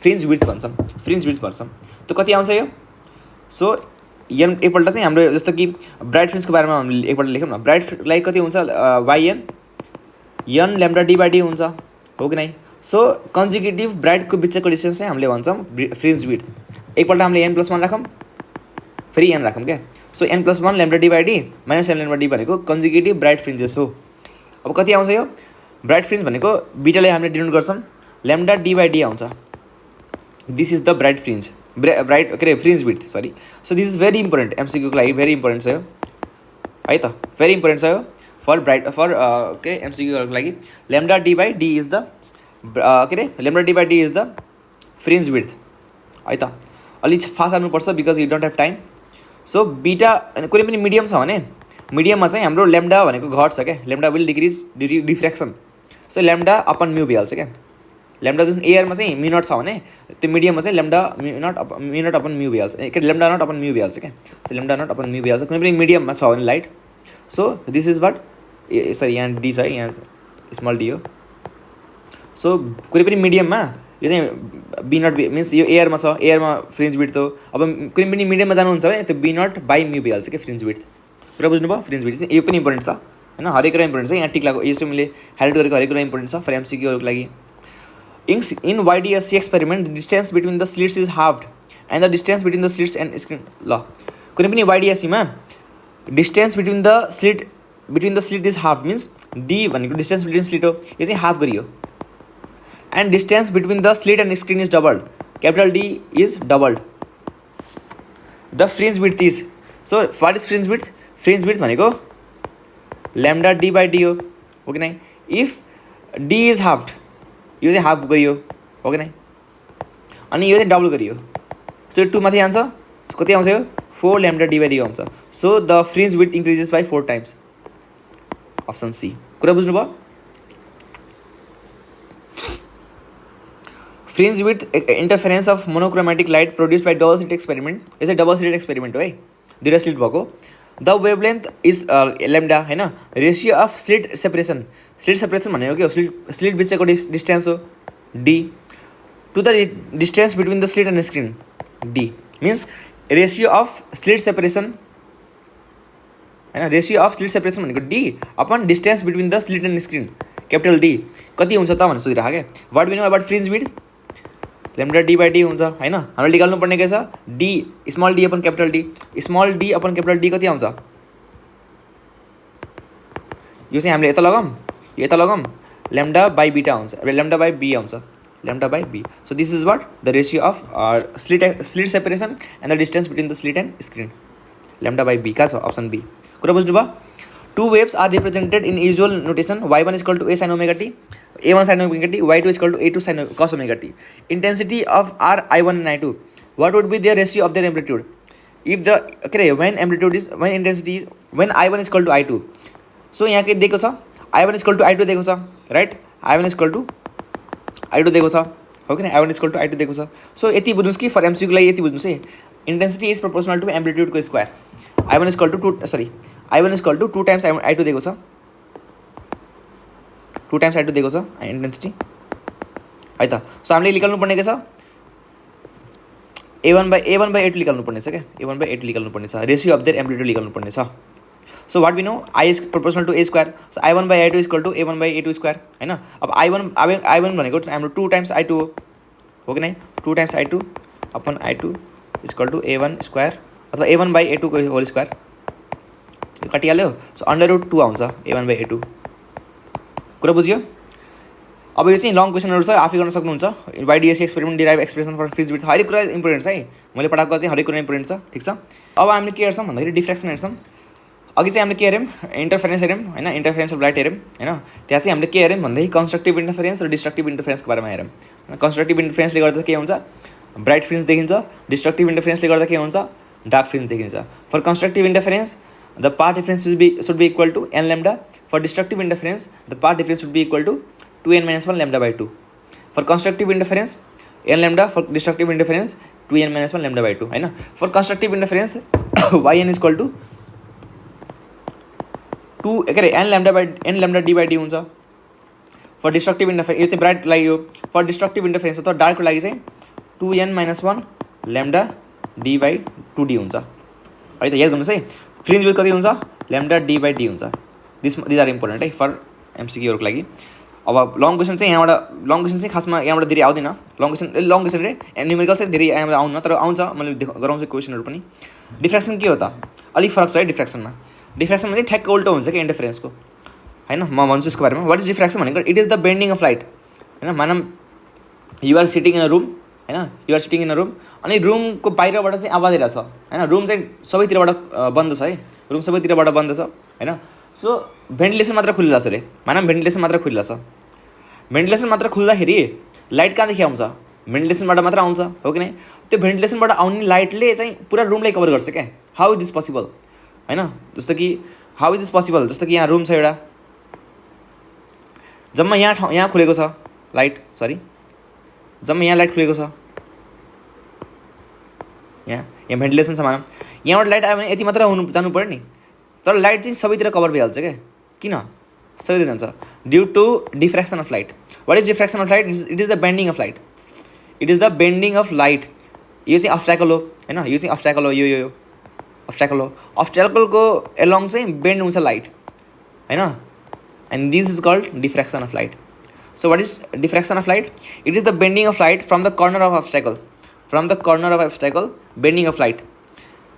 [SPEAKER 1] फ्रिन्ज विड्थ भन्छौँ। त्यो कति आउँछ यो? सो एन एकपल्ट चाहिँ हाम्रो जस्तो कि ब्राइट फ्रिन्जको बारेमा हामीले एकपल्ट लेख्यौँ न। ब्राइटलाई कति हुन्छ y n n lambda D by d हुन्छ, हो कि नै। सो कन्जिक्युटिभ ब्राइटको बिचको डिस्टेन्स चाहिँ हामीले भन्छौँ फ्रिन्ज विड्थ। एकपल्ट हामीले n+1 राखौँ, फेरि n राखौँ क्या। So n+1 lambda D by d minus n lambda D भनेको कन्जिक्युटिभ ब्राइट फ्रिन्जेस हो। अब कति आउँछ यो ब्राइट फ्रिन्ज भनेको बिटालाई हामीले डिनोट गर्छौँ ल्याम्डा डी बाई डी आउँछ। This is the bright fringe, bright के अरे fringe width, sorry. So this is very important, एमसिक्यूको लागि भेरी इम्पोर्टेन्ट छ यो, है त, भेरी इम्पोर्टेन्ट छ यो फर ब्राइट फर के एमसिक्यूको लागि। Lambda D by D is the के अरे lambda D by D is the fringe width, है त। अलिक फास्ट हाल्नुपर्छ because you don't have time. So बिटा कुनै पनि मिडियम छ भने मिडियममा चाहिँ हाम्रो ल्याम्डा भनेको घट्छ क्या, lambda will decrease diffraction. So lambda upon mu भइहाल्छ क्या। ल्याम्डा जुन एयरमा चाहिँ म्यू नट छ भने त्यो मिडियममा चाहिँ lambda mu naught upon mu भइहाल्छ, के ल्याम्डा नट अपन म्यू भइहाल्छ क्या। So lambda naught upon mu भइहाल्छ कुनै पनि मिडियममा छ भने light. So this is what sorry यहाँ डी छ है, यहाँ स्मल डी हो। सो कुनै पनि मिडियममा यो चाहिँ बी नट मिन्स यो एयरमा छ, एयरमा फ्रिन्ज विड्थ हो। अब कुनै पनि मिडियममा जानुहुन्छ भने त्यो बी नट बाई म्यू भइहाल्छ क्या फ्रिन्ज विड्थ। पुरा बुझ्नुभयो फ्रिन्ज विड्थ, यो पनि इम्पोर्टेन्ट छ होइन, हरेक कुरा इम्पोर्टेन्ट छ। यहाँ टिक लगाएको यो चाहिँ मैले हाइलाइट गरेको हरेक कुरा इम्पोर्टेन्ट छ फर एमसिक्यूहरूको लागि। In YDSC experiment, the distance between the slits is halved and the distance between the slits and screen ल कुनै पनि YDSC मा distance between the slit is halved means D भनेको distance between slit हो, यो चाहिँ half गरियो। and distance between the slit and screen is doubled, capital D is doubled, the fringe width is, so what is fringe width? Fringe width भनेको lambda D by D हो, हो कि नै। if D is halved यो चाहिँ half गरियो, हो कि नै, अनि यो चाहिँ डबल गरियो। सो 2 माथि जान्छ, कति आउँछ यो 4 ल्याम्डा डी बाई डी आउँछ। So the fringe width increases by 4 times, option C. कुरा बुझ्नुभयो? Fringe width interference of monochromatic light produce by double slit experiment, यो चाहिँ डबल स्लिट एक्सपेरिमेन्ट हो है, दुईवटा स्लिट भएको। द वेभलेन्थ इज ल्याम्डा होइन, ratio of slit separation, slit separation भनेको के हो, स्लिट बिचको डिस्टेन्स हो d, to the distance between the slit and screen D, means ratio of slit separation होइन, रेसियो अफ स्लिट सेपरेसन भनेको d upon distance between the slit and screen capital D कति हुन्छ त भनेर सोधिरहेको क्या। What we know about fringe width lambda D by d हुन्छ होइन, हामीले निकाल्नु पर्ने के छ d small d upon capital D, small d upon capital D कति आउँछ, यो चाहिँ हामीले यता लगाऊँ यता लगाऊँ ल्याम्डा बाई बीटा आउँछ, ल्याम्डा बाई बी आउँछ, lambda by B. So this is what the ratio of slit separation and the distance between the slit and screen, lambda by B कहाँ छ, अप्सन बी। कुरा बुझ्नुभयो? Two waves are represented in usual notation, y1 equal to a sin omega t, a1 sin omega t, y2 equal to a2 sin cos omega t. Intensity of r I1 and I2, what would be their ratio of their amplitude? If the when intensity is when I1 is equal to I2, so यहाँ के दिएको छ I1 is equal to I2 दिएको छ, right, I1 is equal to I2 दिएको छ, हो कि I1 is equal to I2 दिएको छ। सो यति बुझ्नुहोस् कि फर एमसिक्यूको लागि यति बुझ्नुहोस् है, इन्टेन्सिटी इज प्रोपोर्सनल टू एम्प्लिट्युडको square, I1 is equal to 2 times I2 दिएको छ, 2 times I2 दिएको छ इन्टेन्सिटी है त। सो हामीले निकाल्नु पर्ने के छ A1 by A2 निकाल्नु पर्ने छ क्या, A1 by A2 निकाल्नु पर्ने छ, रेसियो अफ देयर एम्प्लिट्युड निकाल्नु पर्ने छ। So what we know I is proportional to A square, so I1 by I2 equal to A1 by A2 square होइन। अब I1 भनेको हाम्रो 2 times I2 हो कि नै, 2 times I2 upon I2 equal to A1 square अथवा A1 by A2 को whole square, यो कटिहाल्यो। सो √2 आउँछ A1 by A2। कुरा बुझ्यो? अब यो चाहिँ लङ क्वेसनहरू छ, आफै गर्न सक्नुहुन्छ। YDSC experiment derive expression for fringe width, हरेक कुरा इम्पोर्टेन्ट छ है, मैले पढाएको चाहिँ हरेक कुरा इम्पोर्टेन्ट छ, ठिक छ। अब हामीले के हेर्छौँ भन्दाखेरि डिफ्रेक्सन हेर्छौँ। अघि चाहिँ हामीले के हेऱ्यौँ, इन्टरफेरेन्स हेऱ्यौँ होइन, इन्टरफेरेन्स अफ लाइट हेऱ्यौँ होइन। त्यहाँ चाहिँ हामीले के हेऱ्यौँ भन्दाखेरि कन्स्ट्रक्टिभ इन्टरफेरेन्स र डिस्ट्रक्टिभ इन्टरफेरेन्सको बारेमा हेऱ्यौँ। कन्स्ट्रक्टिभ इन्टरफेरेन्सले गर्दा के हुन्छ, ब्राइट फ्रिन्ज देखिन्छ, डिस्ट्रक्टिभ इन्टरफेरेन्सले गर्दा के हुन्छ, डार्क फ्रिन्ज देखिन्छ। For constructive interference the path difference should be equal to n lambda. For destructive interference, the path difference should be equal to 2n minus 1 lambda by 2. For constructive interference, n lambda. For destructive interference, 2n minus 1 lambda by 2 है ना। For constructive interference, yn is equal to 2 n lambda d by d हुन्छ। For destructive interference यो चाहिँ bright लागि हो, for destructive interference अथवा डार्कको लागि चाहिँ 2n minus 1 lambda d by 2d हुन्छ। है त, याद गर्नुहोस् है। फ्रिन्ज विड्थ कति हुन्छ, ल्याम्डा डी बाई डी हुन्छ। दिज आर इम्पोर्टेन्ट है फर एमसिक्यूहरूको लागि। अब लङ क्वेसन चाहिँ यहाँबाट, लङ क्वेसन चाहिँ खासमा यहाँबाट धेरै आउँदैन। लङ क्वेसन रे न्युमेरिकल चाहिँ धेरै यहाँबाट आउन, तर आउँछ, मैले गराउँछु क्वेसनहरू पनि। डिफ्र्याक्सन के हो त, अलिक फरक छ है डिफ्र्याक्सनमा। डिफ्र्याक्सनमा चाहिँ ठ्याक्क उल्टो हुन्छ कि इन्टरफेरेन्सको, होइन। म भन्छु यसको बारेमा। वाट इज डिफ्र्याक्सन भनेको, it is the bending of light, होइन। मानम you're sitting in a room, होइन, you're sitting in a room, अनि रुमको बाहिरबाट चाहिँ आवाज आइरहेछ, होइन। रुम चाहिँ सबैतिरबाट बन्द छ है, रुम सबैतिरबाट बन्द छ, होइन। सो भेन्टिलेसन मात्र खुलिरहेछ अरे, मानम भेन्टिलेसन मात्र खुलिरहेछ। भेन्टिलेसन मात्र खुल्दाखेरि लाइट कहाँदेखि आउँछ, भेन्टिलेसनबाट मात्र आउँछ, हो कि नै। त्यो भेन्टिलेसनबाट आउने लाइटले चाहिँ पुरा रुमलाई कभर गर्छ क्या। हाउ इज दिस पोसिबल, होइन। जस्तो कि हाउ इज दिस पोसिबल, जस्तो कि यहाँ रुम छ एउटा, जम्मा यहाँ खुलेको छ लाइट, सरी, जम्मा यहाँ लाइट खुलेको छ, यहाँ भेन्टिलेसन छ मानम। यहाँबाट लाइट आयो भने यति मात्र जानु पऱ्यो नि, तर लाइट चाहिँ सबैतिर कभर भइहाल्छ क्या। किन सबैतिर जान्छ, due to diffraction of light. What is diffraction of light, it is the bending of light, it is the bending of light. यो चाहिँ अब्स्ट्याकल हो, होइन, यो चाहिँ अब्स्ट्याकल हो, यो अब्स्ट्याकल हो। अब्स्ट्याकलको एलोङ चाहिँ बेन्ड हुन्छ लाइट, होइन, and this is called diffraction of light. So what is diffraction of light? It is the bending of light from the corner of obstacle. From the corner of obstacle, bending of light.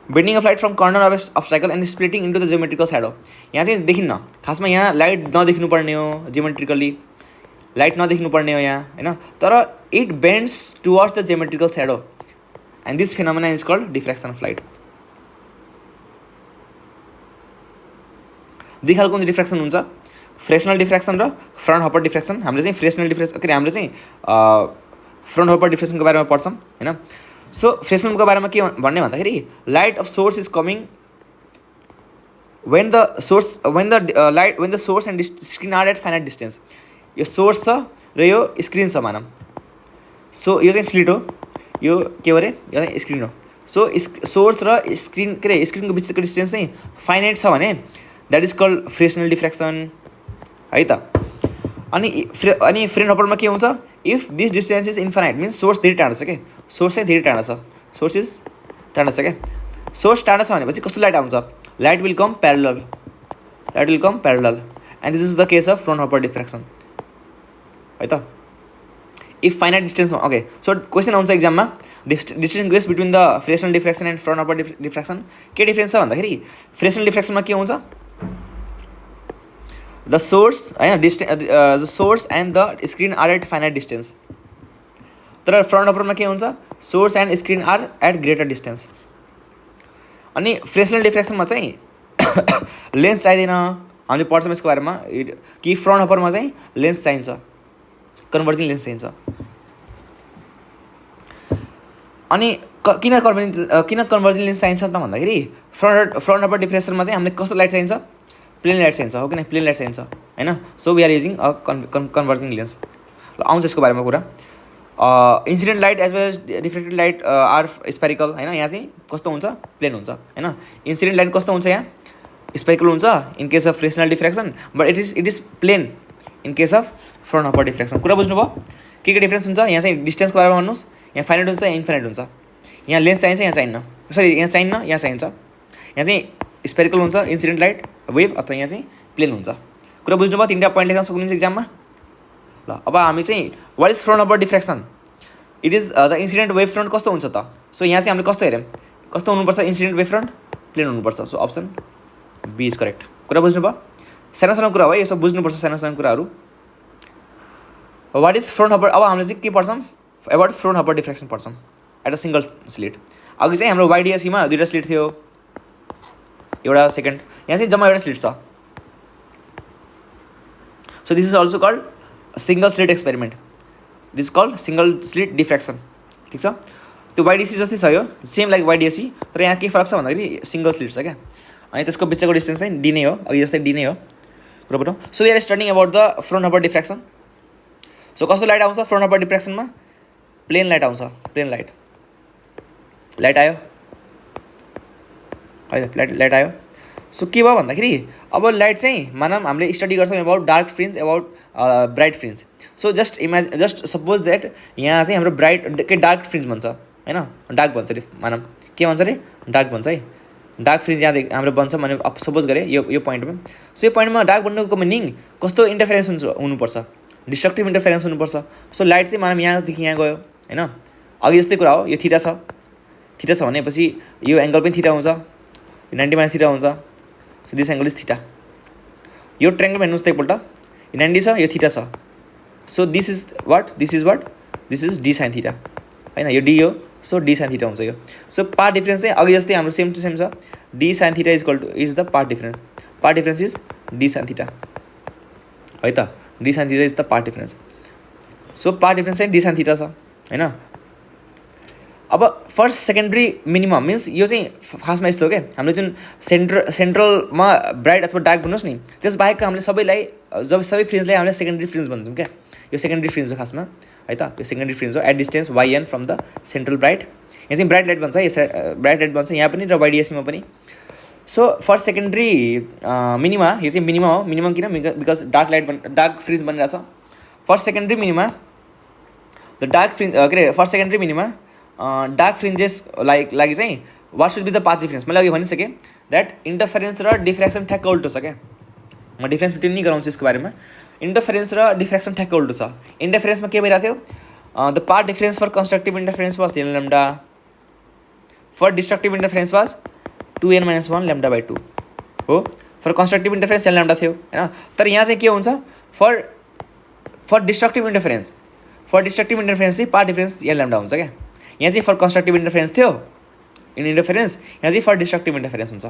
[SPEAKER 1] Bending of light from corner of obstacle and splitting into the geometrical shadow. यहाँ चाहिँ देखिन्न, खासमा यहाँ light नदेख्नु पर्ने हो, geometrically light नदेख्नु पर्ने हो यहाँ, होइन। तर it bends towards the geometrical shadow, and this phenomena is called diffraction of light. दुई खालको डिफ्र्याक्सन हुन्छ, फ्रेक्सनल डिफ्र्याक्सन र फ्रन्ट हपर डिफ्र्याक्सन। हामीले चाहिँ फ्रेक्सनल डिफ्र्याक्सन, के अरे हामीले चाहिँ फ्रन्ट हपर डिफ्र्याक्सनको बारेमा पढ्छौँ, होइन। सो फ्रेक्सनलको बारेमा के भन्ने भन्दाखेरि, light of source is coming when the source and screen are at finite distance. यो सोर्स छ र यो स्क्रिन छ मानम। सो यो चाहिँ स्लिट हो, यो के हो अरे, यो चाहिँ स्क्रिन हो। सो सोर्स र स्क्रिन, के अरे स्क्रिनको बिचको डिस्टेन्स चाहिँ फाइनाइट छ भने द्याट इज कल्ड फ्रेक्सनल डिफ्र्याक्सन, है त। अनि फ्रेन्ड हपरमा के हुन्छ, if this distance is infinite means source धेरै टाढो छ क्या, सोर्स चाहिँ धेरै टाढो छ, सोर्स इज टाढो छ क्या। सोर्स टाढो छ भनेपछि कस्तो लाइट आउँछ, light will come parallel, light will come parallel, and this is the case of Fraunhofer diffraction, है त। If finite distance, okay. So question आउँछ एक्जाममा, distance goes between the Fresnel diffraction and Fraunhofer diffraction. के difference छ भन्दाखेरि, Fresnel डिफ्र्याक्सनमा के हुन्छ, द सोर्स, होइन, the source and the screen are at finite distance. तर फ्रन्ट हपरमा के हुन्छ, source and screen are at greater distance. अनि फ्रेक्सनल डिफ्र्याक्सनमा चाहिँ लेन्स चाहिँदैन, हामीले पढ्छौँ यसको बारेमा कि फ्रन्ट हपरमा चाहिँ लेन्स चाहिन्छ, कन्भर्जिङ लेन्स चाहिन्छ। अनि किन कन्भर्जिङ लेन्स चाहिन्छ त भन्दाखेरि, फ्रन्ट हपर डिफ्र्याक्सनमा चाहिँ हामीले कस्तो लाइट चाहिन्छ, प्लेन लाइट चाहिन्छ, हो कि नै, प्लेन लाइट चाहिन्छ, होइन। So we are using a converging lens. ल आउँछ यसको बारेमा कुरा। Incident light as well as diffracted light are spherical, होइन। यहाँ चाहिँ कस्तो हुन्छ, प्लेन हुन्छ, होइन। इन्सिडेन्ट लाइट कस्तो हुन्छ, यहाँ स्पेरिकल हुन्छ in case of Fresnel diffraction, but it is plane in case of Fraunhofer diffraction. कुरा बुझ्नुभयो, के डिफ्रेन्स हुन्छ। यहाँ चाहिँ डिस्टेन्सको बारेमा भन्नुहोस्, यहाँ फाइनाइट हुन्छ, यहाँ इन्फाइनाइट हुन्छ। यहाँ लेन्स चाहिन्छ, यहाँ चाहिन्न, सरी यहाँ चाहिन्न, यहाँ चाहिन्छ। यहाँ चाहिँ स्पेरिकल हुन्छ इन्सिडेन्ट लाइट वेभ, अथवा यहाँ चाहिँ प्लेन हुन्छ। कुरा बुझ्नुभयो, तिनवटा पोइन्ट लेख्न सक्नुहुन्छ एक्जाममा। ल अब हामी चाहिँ what is Fraunhofer diffraction, it is the incident wave front कस्तो हुन्छ त। सो यहाँ चाहिँ हामीले कस्तो हेऱ्यौँ, कस्तो हुनुपर्छ, इन्सिडेन्ट वेभ फ्रन्ट प्लेन हुनुपर्छ। So option B is correct. कुरा बुझ्नुभयो, सानो सानो कुरा हो है, यो सब बुझ्नुपर्छ, सानो सानो कुराहरू। वाट इज फ्रन्ट हपर, अब हामीले चाहिँ के पढ्छौँ, एबाउट फ्रन्ट हपर डिफ्र्याक्सन पढ्छौँ एट अ सिङ्गल स्लिट। अघि चाहिँ हाम्रो वाइडिएसीमा दुईवटा स्लिट थियो, एउटा सेकेन्ड, यहाँ चाहिँ जम्मा एउटा स्लिट छ। So this is also called single slit experiment, this called single slit diffraction, ठिक छ। त्यो वाइडिएसी जस्तै छ, यो सेम लाइक वाइडिएसी, तर यहाँ के फरक छ भन्दाखेरि सिङ्गल स्लिट छ क्या। अनि त्यसको बिचको डिस्टेन्स चाहिँ डी नै हो, अघि जस्तै डी नै हो। कुरा बुझ्नु। So we are studying about the Fraunhofer diffraction. So कस्तो लाइट आउँछ फ्रन्ट हपर डिफ्र्याक्सनमा, प्लेन लाइट आउँछ, प्लेन लाइट आयो है, लाइट आयो। सो के भयो भन्दाखेरि, अब लाइट चाहिँ मानम हामीले स्टडी गर्छौँ about dark fringe, about bright fringe. So just suppose that यहाँ चाहिँ हाम्रो ब्राइट के डार्क फ्रिन्ज भन्छ, होइन, डार्क भन्छ अरे, मानम के भन्छ अरे, डार्क भन्छ है, डार्क फ्रिन्ज यहाँ हाम्रो बन्छ भने सपोज गरेँ यो पोइन्टमा। सो यो पोइन्टमा डार्क बन्नुको मिनिङ कस्तो इन्टरफेरेन्स हुनुपर्छ, डिस्ट्रक्टिभ इन्टरफेरेन्स हुनुपर्छ। सो लाइट चाहिँ मानव यहाँदेखि यहाँ गयो होइन, अघि जस्तै कुरा हो, यो थीटा छ भनेपछि यो एङ्गल पनि थीटा हुन्छ, 90 माइनस थीटा हुन्छ। So this angle is theta. यो ट्रायङ्गल हेर्नुहोस् त एकपल्ट, यो 90 छ, यो थीटा छ। So this is D sine theta होइन, यो डी हो। सो डी साइन थीटा हुन्छ यो। सो पार्ट डिफरेन्स चाहिँ अघि जस्तै हाम्रो सेम टु सेम छ, D sine theta is the part difference. Part difference is D sine theta है त, D sine theta is the part difference. So part difference चाहिँ डी साइन थीटा छ होइन। अब फर्स्ट सेकेन्डरी मिनिमम मिन्स यो चाहिँ खासमा यस्तो हो क्या, हामीले जुन सेन्ट्रलमा ब्राइट अथवा डार्क भन्नुहोस् नि, त्यस बाहेक हामीले सबै फ्रिन्जलाई हामीले सेकेन्डरी फ्रिन्ज भन्छौँ क्या। यो सेकेन्डरी फ्रिन्ज हो खासमा है त, यो सेकेन्डरी फ्रिन्ज हो at distance YN from the central bright. यहाँ चाहिँ ब्राइट लाइट भन्छ, यो ब्राइट लाइट भन्छ यहाँ पनि र YDSमा पनि। सो फर्स्ट सेकेन्डरी मिनिमा, यो चाहिँ मिनिमा हो। मिनिमम किन? बिकज डार्क फ्रिन्ज बनिरहेछ। First secondary minima the dark fringe के अरे first secondary minima dark fringes लागि चाहिँ what should be the path difference. मैले अघि भनिसकेँ द्याट इन्टरफेरेन्स र डिफ्र्याक्सन ठ्याक्क उल्टो छ क्या। म डिफ्रेन्स बिट्विन नि गराउँछु यसको बारेमा। इन्टरफेरेन्स र डिफ्र्याक्सन ठ्याक्क उल्टो छ। इन्टरफेरेन्समा के भइरहेको थियो, the path difference for constructive interference was n lambda, for destructive interference was 2n - 1 lambda by 2 हो। For constructive interference n lambda थियो होइन। तर यहाँ चाहिँ के हुन्छ, फर डिस्ट्रक्टिभ इन्टरफेरेन्स चाहिँ पाथ डिफरेन्स n लैम्डा हुन्छ क्या। यहाँ चाहिँ फर कन्स्ट्रक्टिभ इन्टरफेरेन्स थियो इन इन्टरफेरेन्स, यहाँ चाहिँ फर डिस्ट्रक्टिभ इन्टरफेरेन्स हुन्छ।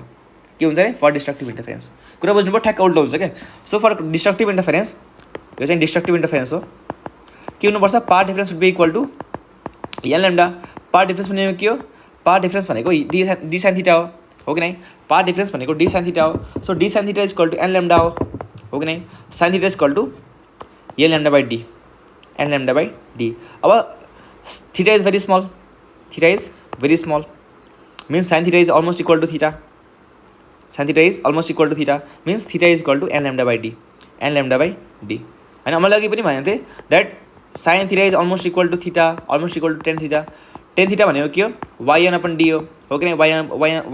[SPEAKER 1] के हुन्छ अरे फर डिस्ट्रक्टिभ इन्टरफेरेन्स। कुरा बुझ्नुभयो, ठ्याक्क उल्टो हुन्छ क्या। सो फर डिस्ट्रक्टिभ इन्टरफेरेन्स, यो चाहिँ डिस्ट्रक्टिभ इन्टरफेरेन्स हो, के हुनुपर्छ, path difference would be equal to n lambda. Path difference भनेको के हो, पाथ डिफरेन्स भनेको डी साइन थीटा हो कि नै। पाथ डिफरेन्स भनेको डी साइन थीटा हो। So D sine theta is equal to n lambda हो कि नै। Sine theta is equal to n lambda by D, n lambda by D. अब theta is very small means sin theta is almost equal to theta. Sin theta is almost equal to theta means theta is equal to n lambda by d, n lambda by d होइन। मैले अघि पनि भनेको थिएँ that sin theta is almost equal to theta, almost equal to tan theta. tan theta भनेको के हो, yn upon d हो कि नै,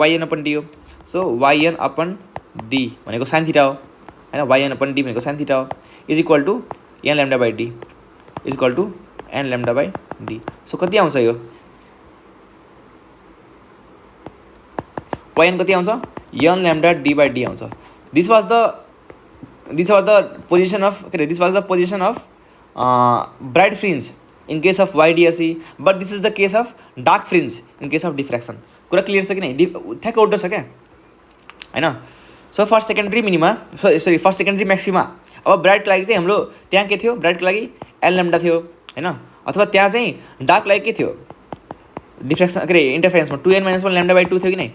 [SPEAKER 1] yn अपन d हो। सो yn अपन d भनेको sin theta हो होइन, yn अपन d भनेको sin theta हो, is equal to n lambda by d, is equal to n lambda by d। So कति आउँछ यो, yn कति आउँछ, n lambda d by d आउँछ। This was the position of bright fringe in case of YDSE, but this is the case of dark fringe in case of diffraction. कुरा clear छ कि नै, ठ्याक्क उल्टो छ क्या होइन। So first secondary minima, first secondary maxima. अब ब्राइटको लागि चाहिँ हाम्रो त्यहाँ के थियो, ब्राइटको लागि n लैम्डा थियो होइन, अथवा त्यहाँ चाहिँ डार्कको लागि के थियो, डिफ्र्याक्सन के अरे इन्टरफेरेन्समा 2n - 1 लैम्डा बाई 2 थियो कि नै।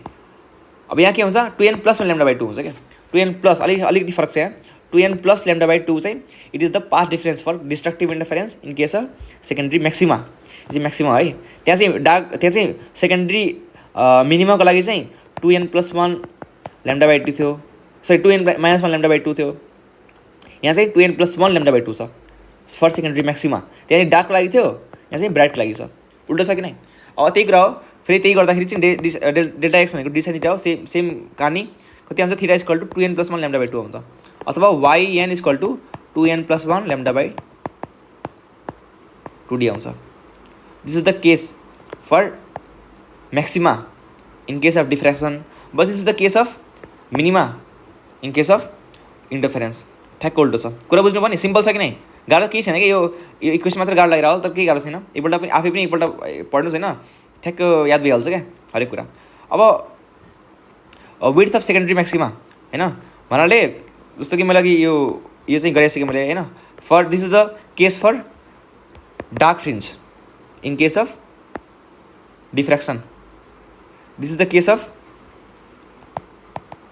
[SPEAKER 1] अब यहाँ के हुन्छ, 2n + 1 लैम्डा बाई 2 हुन्छ क्या। 2n प्लस अलिकति फरक छ यहाँ, 2n + लैम्डा बाई 2 चाहिँ it is the path difference for destructive interference in case of secondary maxima. यो चाहिँ म्याक्सिमा है। त्यहाँ चाहिँ सेकेन्डरी मिनिममको लागि चाहिँ 2n + 1 लैम्डा बाई 2 थियो, सरी 2n - 1 लैम्डा बाई 2 थियो। यहाँ चाहिँ 2n + 1 लैम्डा बाई 2 छ फर सेकेन्डरी म्याक्सिमा। त्यहाँ चाहिँ डार्कको लागि थियो, यहाँ चाहिँ ब्राइटको लागि छ, उल्टो छ कि नै। अब त्यही कुरा हो, फेरि त्यही गर्दाखेरि चाहिँ डेल्टा एक्स भनेको डी साइन थीटा हो। सेम कहानी कति आउँछ, theta equal to 2n + 1 lambda by 2 आउँछ, अथवा yn equal to 2n + 1 lambda by 2d आउँछ। This is the case for maxima in case of diffraction, but this is the case of minima in case of interference. ठ्याक्क उल्टो छ। कुरा बुझ्नु पनि simple छ कि नै, गाह्रो केही छैन कि। यो इक्वेसन मात्र गाह्रो लागेर हो, तर केही गाह्रो छैन। एकपल्ट पनि आफै पनि एकपल्ट पढ्नुहोस् होइन, ठ्याक्क याद भइहाल्छ क्या हरेक कुरा। अब विड्थ अफ सेकेन्डरी म्याक्सिमा होइन भन्नाले, जस्तो कि मैले अघि यो चाहिँ गरिसकेँ मैले होइन। For this is the case for dark fringe in case of diffraction, this is the case of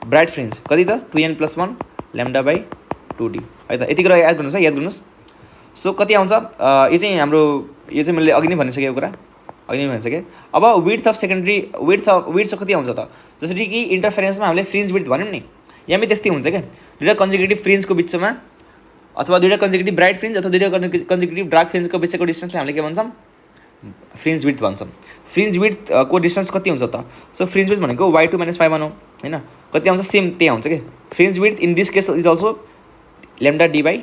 [SPEAKER 1] bright fringe, कति त 2n + 1 लैम्डा बाई 2d है त। यति कुरा याद गर्नुहोस्। सो कति आउँछ, यो चाहिँ हाम्रो, यो चाहिँ मैले अघि नै भनिसकेको कुरा, अघि नै भनिसकेँ। अब विड्थ अफ सेकेन्डरी विड्थ चाहिँ कति आउँछ त, जसरी कि इन्टरफेरेन्समा हामीले फ्रिन्ज विड्थ भन्यौँ नि, यहाँ पनि त्यस्तै हुन्छ क्या। दुईवटा कन्जिक्युटिभ फ्रिन्जको बिचमा, अथवा दुईवटा कन्जिक्युटिभ ब्राइट फ्रिन्ज अथवा दुईवटा कन्जिक्युटिभ डार्क फ्रिन्जको बिचको डिस्टेन्सलाई हामीले के भन्छौँ, फ्रिन्ज विड्थ भन्छौँ। फ्रिन्ज विड्थ को डिस्टेन्स कति हुन्छ त? सो फ्रिन्ज विड्थ भनेको y2 - y1 हो होइन, कति आउँछ? सेम त्यही आउँछ कि। Fringe width in this case is also lambda D by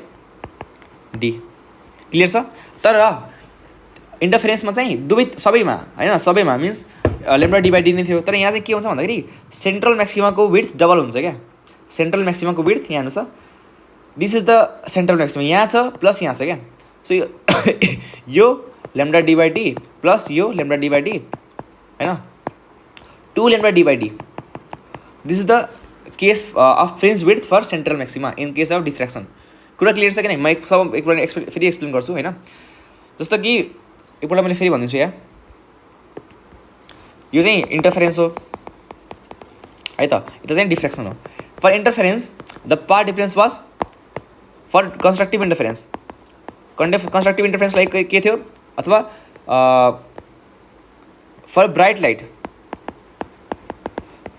[SPEAKER 1] D. Clear छ? तर इन्टरफेरेन्समा चाहिँ दुवै सबैमा होइन, सबैमा means lambda D by D नै थियो। तर यहाँ चाहिँ के हुन्छ भन्दाखेरि सेन्ट्रल म्याक्सिमाको विड्थ डबल हुन्छ क्या। सेन्ट्रल म्याक्सिमाको विड्थ यहाँ हेर्नुहोस् त, this is the central maxima, यहाँ छ प्लस यहाँ छ क्या। सो यो lambda D by D plus यो लेम्डा डी बाई डी होइन, 2 lambda D by D. This is the case of fringe width for central maxima in case of diffraction. कुरा clear छ कि नै? म सब एकपल्ट फेरि एक्सप्लेन गर्छु होइन। जस्तो कि एकपल्ट मैले फेरि भनिदिन्छु यहाँ, यो चाहिँ इन्टरफेरेन्स हो है त, यो चाहिँ डिफ्र्याक्सन हो। For interference the path difference was for constructive interference. Constructive interference like के थियो, अथवा for bright light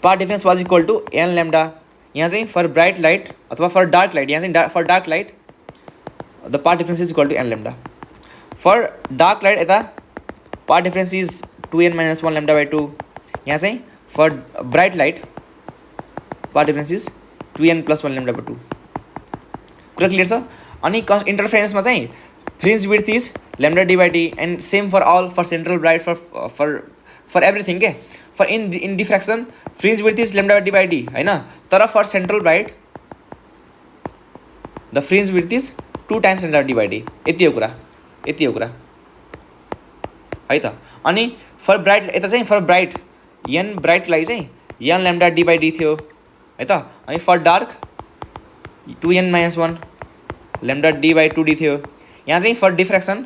[SPEAKER 1] path difference was equal to N lambda. यहाँ चाहिँ फर ब्राइट लाइट अथवा फर डार्क लाइट, यहाँ चाहिँ for dark light the path difference is equal to N lambda. For dark light यता path difference is 2n - 1 lambda by 2। यहाँ चाहिँ for bright light path difference is 2n + 1 lambda by 2। कुरा clear छ? अनि इन्टरफेरेन्समा चाहिँ fringe width is lambda D by D and same for all, for central bright, for everything के। For in diffraction fringe width is lambda D by D होइन, तर for central bright the fringe width is 2 times lambda D by D. यति हो कुरा, यति हो कुरा है त। अनि फर ब्राइट यता चाहिँ फर ब्राइट एन ब्राइटलाई चाहिँ N lambda D by D थियो है त। अनि for dark 2n - 1 lambda D by 2d थियो। यहाँ चाहिँ for diffraction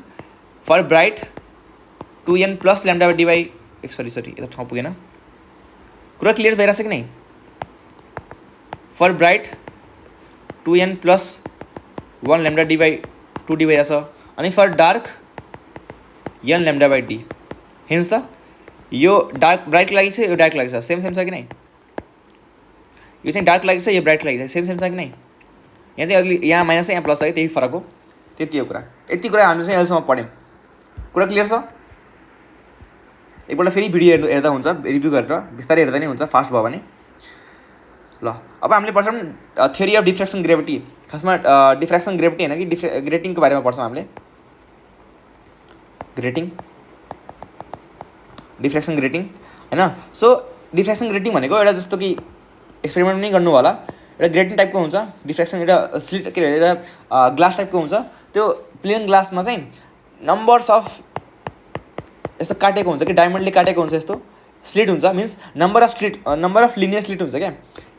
[SPEAKER 1] for bright 2n + lambda D by sorry यता ठाउँ पुगेन। कुरा क्लियर भइरहेछ कि नै? For bright 2n + 1 lambda D by 2d भइरहेछ। अनि for dark n lambda by D. हेर्नुहोस् त, यो डार्क ब्राइट लागि छ, यो डार्क लागि छ, सेम छ कि नै? यो चाहिँ डार्क लागि छ, यो ब्राइट लागि छ, सेम छ कि नै? यहाँ चाहिँ अलिक यहाँ माइनस यहाँ प्लस छ कि, त्यही फरक हो, त्यति हो कुरा। यति कुरा हामीले चाहिँ अहिलेसम्म पढ्यौँ। कुरा क्लियर छ? एकपल्ट फेरि भिडियो हेर्दा हुन्छ, रिभ्यू गरेर बिस्तारै हेर्दा नै हुन्छ, फास्ट भयो भने। ल अब हामीले पढ्छौँ थ्योरी अफ डिफ्र्याक्सन ग्रेभिटी। खासमा डिफ्र्याक्सन ग्रेभिटी होइन कि ग्रेटिङको बारेमा पढ्छौँ हामीले। ग्रेटिङ, डिफ्र्याक्सन ग्रेटिङ होइन। सो डिफ्र्याक्सन ग्रेटिङ भनेको एउटा जस्तो कि एक्सपेरिमेन्ट नै गर्नु होला, एउटा ग्रेटिङ टाइपको हुन्छ। डिफ्र्याक्सन एउटा स्लिट के अरे एउटा ग्लास टाइपको हुन्छ। त्यो प्लेन ग्लासमा चाहिँ नम्बर्स अफ यस्तो काटेको हुन्छ कि डायमन्डले काटेको हुन्छ, यस्तो स्लिट हुन्छ, means number of linear slit हुन्छ क्या।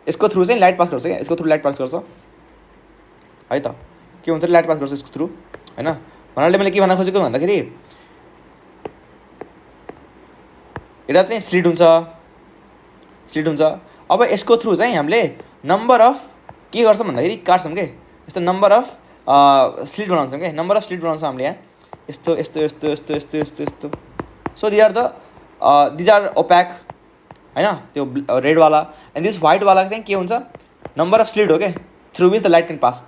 [SPEAKER 1] यसको थ्रु चाहिँ लाइट पास गर्छ क्या, यसको थ्रु लाइट पास गर्छ है त। के हुन्छ? लाइट पास गर्छ यसको थ्रु होइन। भन्नाले मैले के भन्न खोजेको भन्दाखेरि एउटा चाहिँ स्लिट हुन्छ। अब यसको थ्रु चाहिँ हामीले नम्बर अफ के गर्छौँ भन्दाखेरि काट्छौँ क्या, यस्तो नम्बर अफ स्लिट बनाउँछौँ क्या, नम्बर अफ स्लिट बनाउँछौँ हामीले यहाँ, यस्तो यस्तो यस्तो यस्तो यस्तो यस्तो यस्तो। सो दिज आर ओप्याक होइन, त्यो रेडवाला। एन्ड दिस व्हाइटवाला चाहिँ के हुन्छ? नम्बर अफ स्लिट हो क्या, through which the light can pass.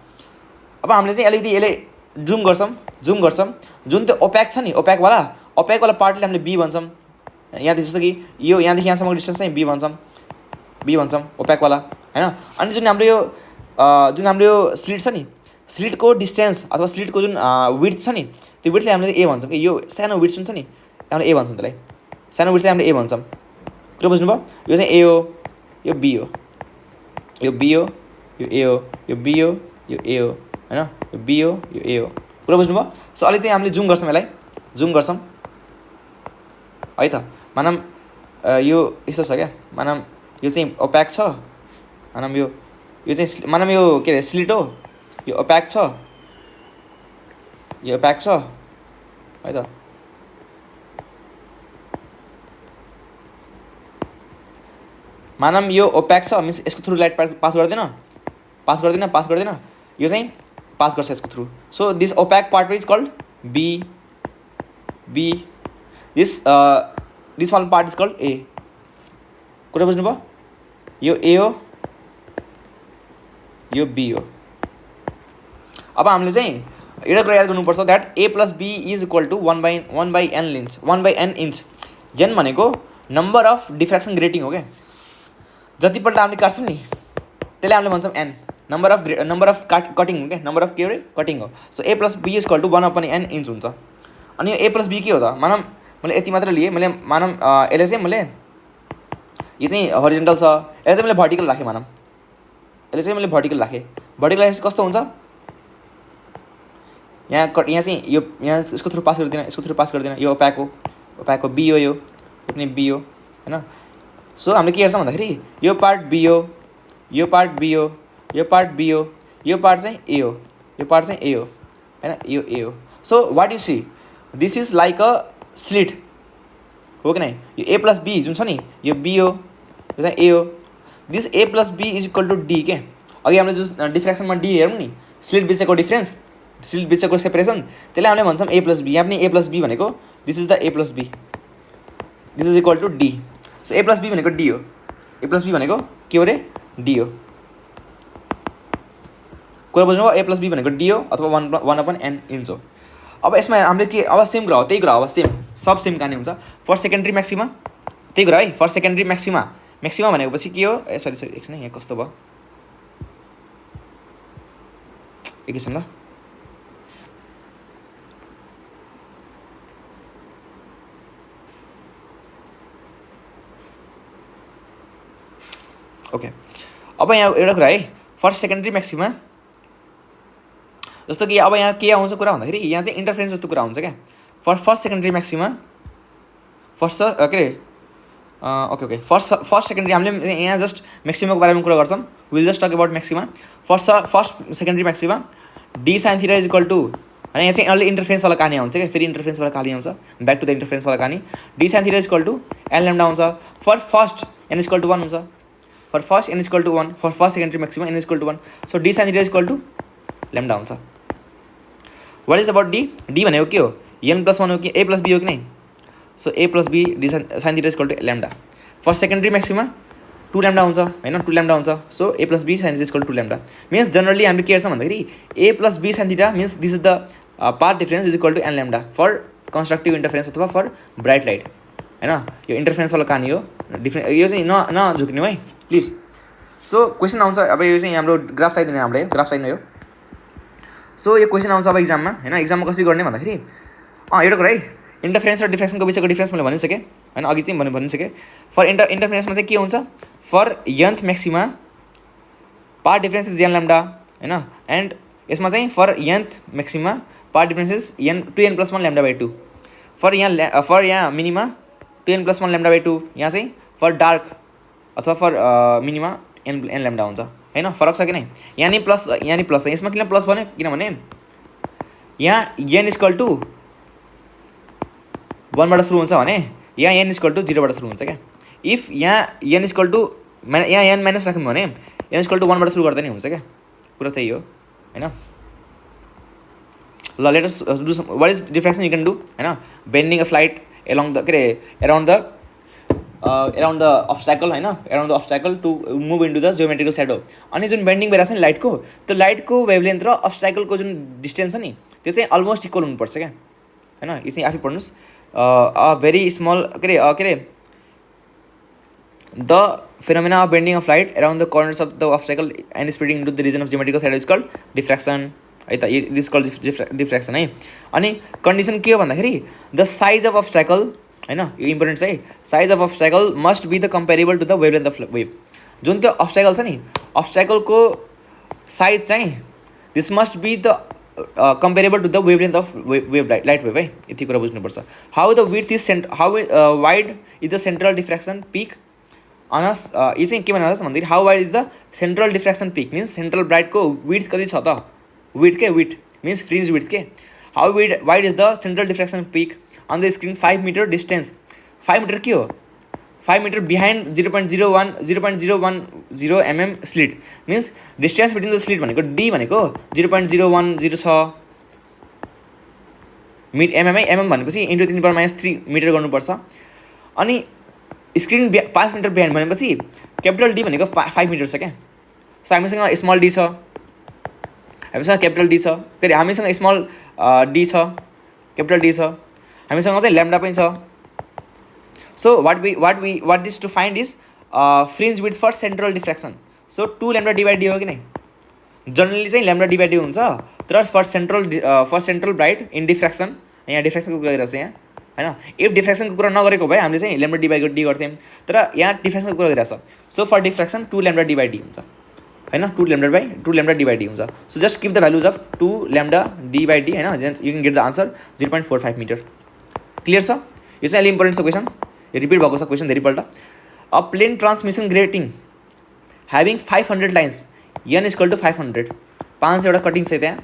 [SPEAKER 1] अब हामीले चाहिँ अलिकति यसले जुम गर्छौँ, जुन त्यो ओप्याक छ नि, ओप्याकवाला पार्टले हामीले बी भन्छौँ। यहाँ जस्तो कि यो यहाँदेखि यहाँसम्मको डिस्टेन्स चाहिँ बी भन्छौँ ओप्याकवाला होइन। अनि जुन हाम्रो यो स्लिट छ नि, स्लिटको डिस्टेन्स अथवा स्लिटको जुन विड्थ छ नि, त्यो विड्थलाई हामीले ए भन्छौँ कि। यो सानो विड्थ हुन्छ नि, हामीले ए भन्छौँ त्यसलाई, सानो विड्थलाई हामीले ए भन्छौँ। कुरा बुझ्नुभयो? यो चाहिँ ए हो, यो बी हो, यो बी हो, यो ए हो, यो बी हो, यो ए हो होइन, यो बी हो, यो ए हो। कुरा बुझ्नुभयो? सो अलिकति हामीले जुम गर्छौँ, यसलाई जुम गर्छौँ है त। मानम यो यस्तो छ क्या, मानम यो चाहिँ ओप्याक छ, मानम यो चाहिँ मानम यो के अरे स्लिट हो, यो ओप्याक छ, यो ओप्याक छ है त। मानम यो ओप्याक छ, मिन्स यसको थ्रु लाइट पास गर्दैन, यो चाहिँ पास गर्छ यसको through. So this opaque part is called B, this one part is called A. कुरा बुझ्नुभयो? यो ए हो, यो बी हो। अब हामीले चाहिँ एउटा कुरा याद गर्नुपर्छ that A plus B is equal to 1/n लिन्च 1/n इन्च। एन भनेको नम्बर अफ डिफ्रेक्सन ग्रेटिङ हो क्या, जतिपल्ट हामीले काट्छौँ नि त्यसले हामीले भन्छौँ एन, नम्बर अफ कटिङ हो क्या, नम्बर अफ के अरे कटिङ हो। So A plus B is equal to 1/n inch हुन्छ। अनि यो ए प्लस बी के हो त, मानौँ मैले यति मात्र लिएँ, मैले मानौँ यसले चाहिँ मैले यो चाहिँ हरिजेन्टल छ, यसले चाहिँ मैले भर्टिकल राखेँ, मानौँ यसले चाहिँ मैले भर्टिकल राखेँ। भर्टिकल राखेपछि कस्तो हुन्छ, यहाँ चाहिँ यो यहाँ यसको थ्रु पास गरिदिन, यसको थ्रु पास गरिदिन, यो ओप्याको बी हो, यो पनि बी हो होइन। सो हामीले के गर्छौँ भन्दाखेरि यो पार्ट बी हो, यो पार्ट बी हो, यो पार्ट बी हो, यो पार्ट चाहिँ ए हो, यो पार्ट चाहिँ ए हो होइन, यो ए हो। So what you see, this is like a slit हो कि नै। यो ए प्लस बी जुन छ नि यो बी हो, यो चाहिँ ए हो। This A plus B is equal to D के। अघि हामीले जुन डिफ्रेक्सनमा डी हेरौँ नि, स्लिट बिचको डिफ्रेन्स, स्लिट बिचको सेपरेसन, त्यसलाई हामीले भन्छौँ ए प्लस बी। यहाँ पनि ए प्लस बी भनेको this is the A plus B, this is equal to D. So A plus B भनेको डी हो, ए प्लस बी भनेको के हो रे डी हो। कुरा बुझ्नुभयो, ए प्लस बी भनेको डी हो अथवा 1/n इन्च हो। अब यसमा हामीले के, अब सेम कुरा हो, त्यही कुरा हो, सेम सब सेम कहानी हुन्छ। फर्स्ट सेकेन्ड्री म्याक्सिमा त्यही कुरा है, फर्स्ट सेकेन्ड्री म्याक्सिमा, म्याक्सिमा भनेपछि के हो, ए सरी एकछिन यहाँ कस्तो भयो, एकैछिन ल। ओके, अब यहाँ एउटा कुरा है, फर्स्ट सेकेन्ड्री म्याक्सिमा जस्तो कि अब यहाँ के आउँछ कुरा भन्दाखेरि यहाँ चाहिँ इन्टरफेरेन्स जस्तो कुरा हुन्छ क्या। फर्स्ट सेकेन्ड्री म्याक्सिमा फर्स्ट के अरे ओके फर्स्ट सेकेन्ड्री हामीले यहाँ जस्ट म्याक्सिमाको बारेमा कुरा गर्छौँ, will just talk about maxima. First secondary maxima D sine theta is equal to होइन, यहाँ चाहिँ अलि इन्टरफेरेन्स वाला कहानी आउँछ क्या, फेरि इन्टरफेरेन्स वाला कहानी आउँछ, ब्याक टु द इन्टरफेरेन्स वाला कहानी। D sine theta is equal to an lambda हुन्छ, for first N is equal to 1 हुन्छ, for first N is equal to 1, for first secondary maxima N is equal to 1। So D sine theta is equal to lambda हुन्छ। What is about D, D भनेको के हो, an plus 1 हो कि ए plus be हो कि नै। So A plus B D sine theta is equal to lambda. First secondary maxima 2 lambda हुन्छ होइन, 2 ल्याम्डा हुन्छ। So A plus B sine theta is equal to 2 lambda. Means generally हामीले के गर्छौँ भन्दाखेरि A plus B sine theta means this is the path difference is equal to an lambda for constructive interference अथवा for bright light होइन। यो interference वाला कहानी हो, यो चाहिँ नझुक्ने है प्लिज। सो क्वेसन आउँछ, अब यो चाहिँ हाम्रो ग्राफ चाहिँदैन, हाम्रो ग्राफ चाहिँदैन यो। सो यो क्वेसन आउँछ अब इक्जाममा होइन, इक्जाममा कसरी गर्ने भन्दाखेरि एउटा कुरा है, इन्टरफेरेन्स र डिफ्रेक्सनको बिचको डिफ्रेन्स मैले भनिसकेँ होइन, अघि चाहिँ भनिसकेँ। फर इन्टरफेरेन्समा चाहिँ के हुन्छ, for nth maxima path difference is n lambda होइन, एन्ड यसमा चाहिँ for nth maxima path difference is 2n+1 lambda by 2। For यहाँ मिनिमा 2n+1 ल्याम्डा बाई 2, यहाँ चाहिँ फर डार्क अथवा फर मिनिमा एन ल्याम्डा हुन्छ होइन, फरक छ कि नै। यहाँ नि प्लस छ, यसमा किन प्लस भन्यो किनभने यहाँ एन इक्वल टू 1बाट सुरु हुन्छ भने यहाँ एन इक्वल टू 0बाट सुरु हुन्छ क्या। इफ यहाँ एन इक्वल टू यहाँ एन माइनस राख्यौँ भने एन इक्वल टू 1बाट सुरु गर्दा नि हुन्छ क्या, कुरा त्यही हो होइन। ल let us do some, what is diffraction you can do होइन, bending of light along the के अरे एराउन्ड द अब्स्ट्याकल होइन, around the obstacle to move into the geometrical shadow. अनि जुन बेन्डिङ भइरहेको छ नि लाइटको, त्यो लाइटको वेभलेन्थ र अब्स्ट्याकलको जुन डिस्टेन्स छ नि त्यो चाहिँ अलमोस्ट इक्वल हुनुपर्छ क्या होइन। यो चाहिँ आफै पढ्नुहोस्, अ भेरी स्मल के अरे the phenomena of bending of light around the corners of the obstacle and spreading into the region of geometrical shadow is called diffraction है त, दिस कल्ड डिफ्रेक्सन है। अनि कन्डिसन के हो भन्दाखेरि द साइज अफ अब्स्ट्याकल होइन, यो important छ है, size of obstacle must be the comparable to the wavelength of wave. जुन त्यो अब्स्ट्याकल छ नि, अब्स्ट्याकलको साइज चाहिँ this must be the comparable to the wavelength of wave light wave है, यति कुरा बुझ्नुपर्छ। How the width is wide is the central diffraction peak on, यो चाहिँ के भन्नु भन्दाखेरि how wide is the central diffraction peak means central ब्राइटको विड्थ कति छ त, विड्थ के विड्थ मिन्स फ्रिन्ज विड्थ के। How wide is the central diffraction peak on the screen 5 metre distance. 5 metre के हो, 5 metre behind 0.010 mm slit means distance between the slit भनेको D भनेको 0.010 छ मिड एमएम है, एमएम भनेपछि इन्टु 10⁻³ मिटर गर्नुपर्छ। अनि स्क्रिन 5 मिटर बिहाइन्ड भनेपछि क्यापिटल डी भनेको 5 मिटर छ क्या। सो हामीसँग स्मल डी छ, हामीसँग क्यापिटल डी छ, के अरे हामीसँग स्मल डी छ, क्यापिटल डी छ, हामीसँग चाहिँ ल्याम्डा पनि छ. So what is to find is fringe width for central diffraction. So 2 lambda divide D हो कि नै. जनरली चाहिँ ल्याम्डा डिभाइड डी हुन्छ, तर फर सेन्ट्रल ब्राइट इन डिफ्र्याक्सन, यहाँ डिफ्र्याक्सनको कुरा गरिरहेको छ यहाँ होइन. इफ डिफ्र्याक्सनको कुरा नगरेको भए हामीले चाहिँ ल्याम्डा डिभाइड डी गर्थ्यौँ, तर यहाँ डिफ्र्याक्सनको कुरा गरिरहेको छ. So for diffraction 2 lambda divide D हुन्छ होइन, 2 ल्याम्डा डिभाइड डी हुन्छ. So just keep the values of 2 lambda divide D होइन, you can get the answer 0.45 metre. Clear छ? यो चाहिँ अलि इम्पोर्टेन्ट छ क्वेसन, यो रिपिट भएको छ क्वेसन धेरैपल्ट. A plane transmission grating having 500 lines n equal to 500, 500 cutting छ त्यहाँ,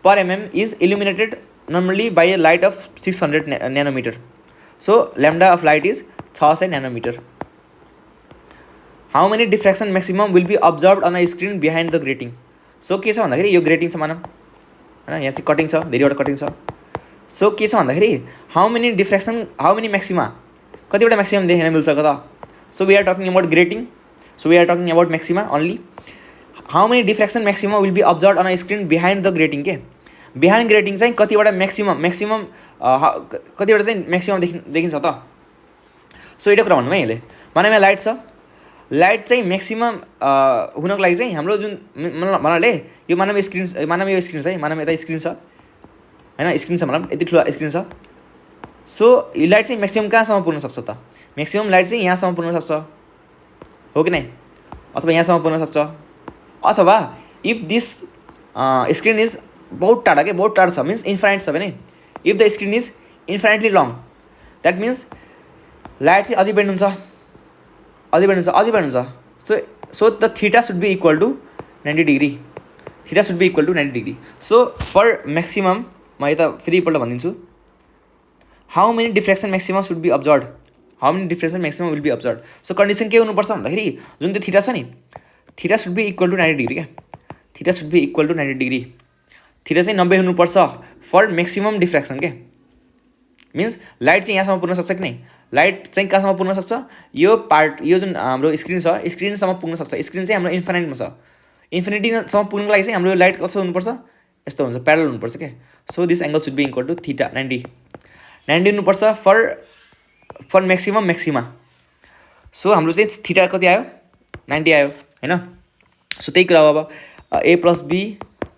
[SPEAKER 1] per mm is illuminated normally by a light of 600 nanometre. So lambda of light is 600 nanometre. How many diffraction maximum will be observe on a screen behind the grating. So के छ भन्दाखेरि यो greeting छ मानौँ होइन, यहाँ चाहिँ cutting छ, धेरैवटा कटिङ छ. सो के छ भन्दाखेरि हाउ मेनी म्याक्सिमा, कतिवटा म्याक्सिमम देख्न मिल्छ कता. So we are talking about grating, so we are talking about maxima only. How many diffraction maxima will be observe on a screen behind the grating. के behind grating चाहिँ कतिवटा maximum कतिवटा चाहिँ maximum देखिन्छ त. सो एउटा कुरा भन्नु है, यसले मानव यहाँ लाइट छ, लाइट चाहिँ म्याक्सिमम हुनको लागि चाहिँ हाम्रो जुन भन्नाले यो मानव स्क्रिन छ है, मानव यता स्क्रिन छ होइन, स्क्रिन छ मतलब यति ठुलो स्क्रिन छ. सो यो लाइट चाहिँ म्याक्सिमम कहाँसम्म पुग्न सक्छ त. म्याक्सिमम लाइट चाहिँ यहाँसम्म पुग्न सक्छ हो कि नै, अथवा यहाँसम्म पुग्न सक्छ, अथवा इफ दिस स्क्रिन इज बहुत टाढा के बहुत टाढा छ मिन्स इन्फाइनाइट छ भने, if the screen is infinitely long that means light चाहिँ अझै बेन्ड हुन्छ. So the theta should be equal to 90 degree. Theta should be equal to 90 degree. So for maximum म यता फेरि एकपल्ट भनिदिन्छु. How many diffraction maximum should be observe, how many diffraction maximum will be observe. So condition के हुनुपर्छ भन्दाखेरि जुन त्यो थीटा छ नि, theta should be equal to 90 degree. क्या theta should be equal to 90 degree. Theta चाहिँ 90 हुनुपर्छ फर म्याक्सिमम डिफ्र्याक्सन. के मिन्स लाइट चाहिँ यहाँसम्म पुग्न सक्छ कि नै, लाइट चाहिँ कहाँसम्म पुग्न सक्छ, यो पार्ट यो जुन हाम्रो स्क्रिन छ स्क्रिनसम्म पुग्न सक्छ. स्क्रिन चाहिँ हाम्रो इन्फाइनाइटमा छ, इन्फिनिटीसम्म पुग्नको लागि चाहिँ हाम्रो यो लाइट कस्तो हुनुपर्छ, यस्तो हुन्छ, प्यारल हुनुपर्छ. क्या so this angle should be equal to theta 90 हुनुपर्छ फर म्याक्सिमा. सो हाम्रो चाहिँ थीटा कति आयो, 90 आयो होइन. सो त्यही कुरा हो. अब a plus B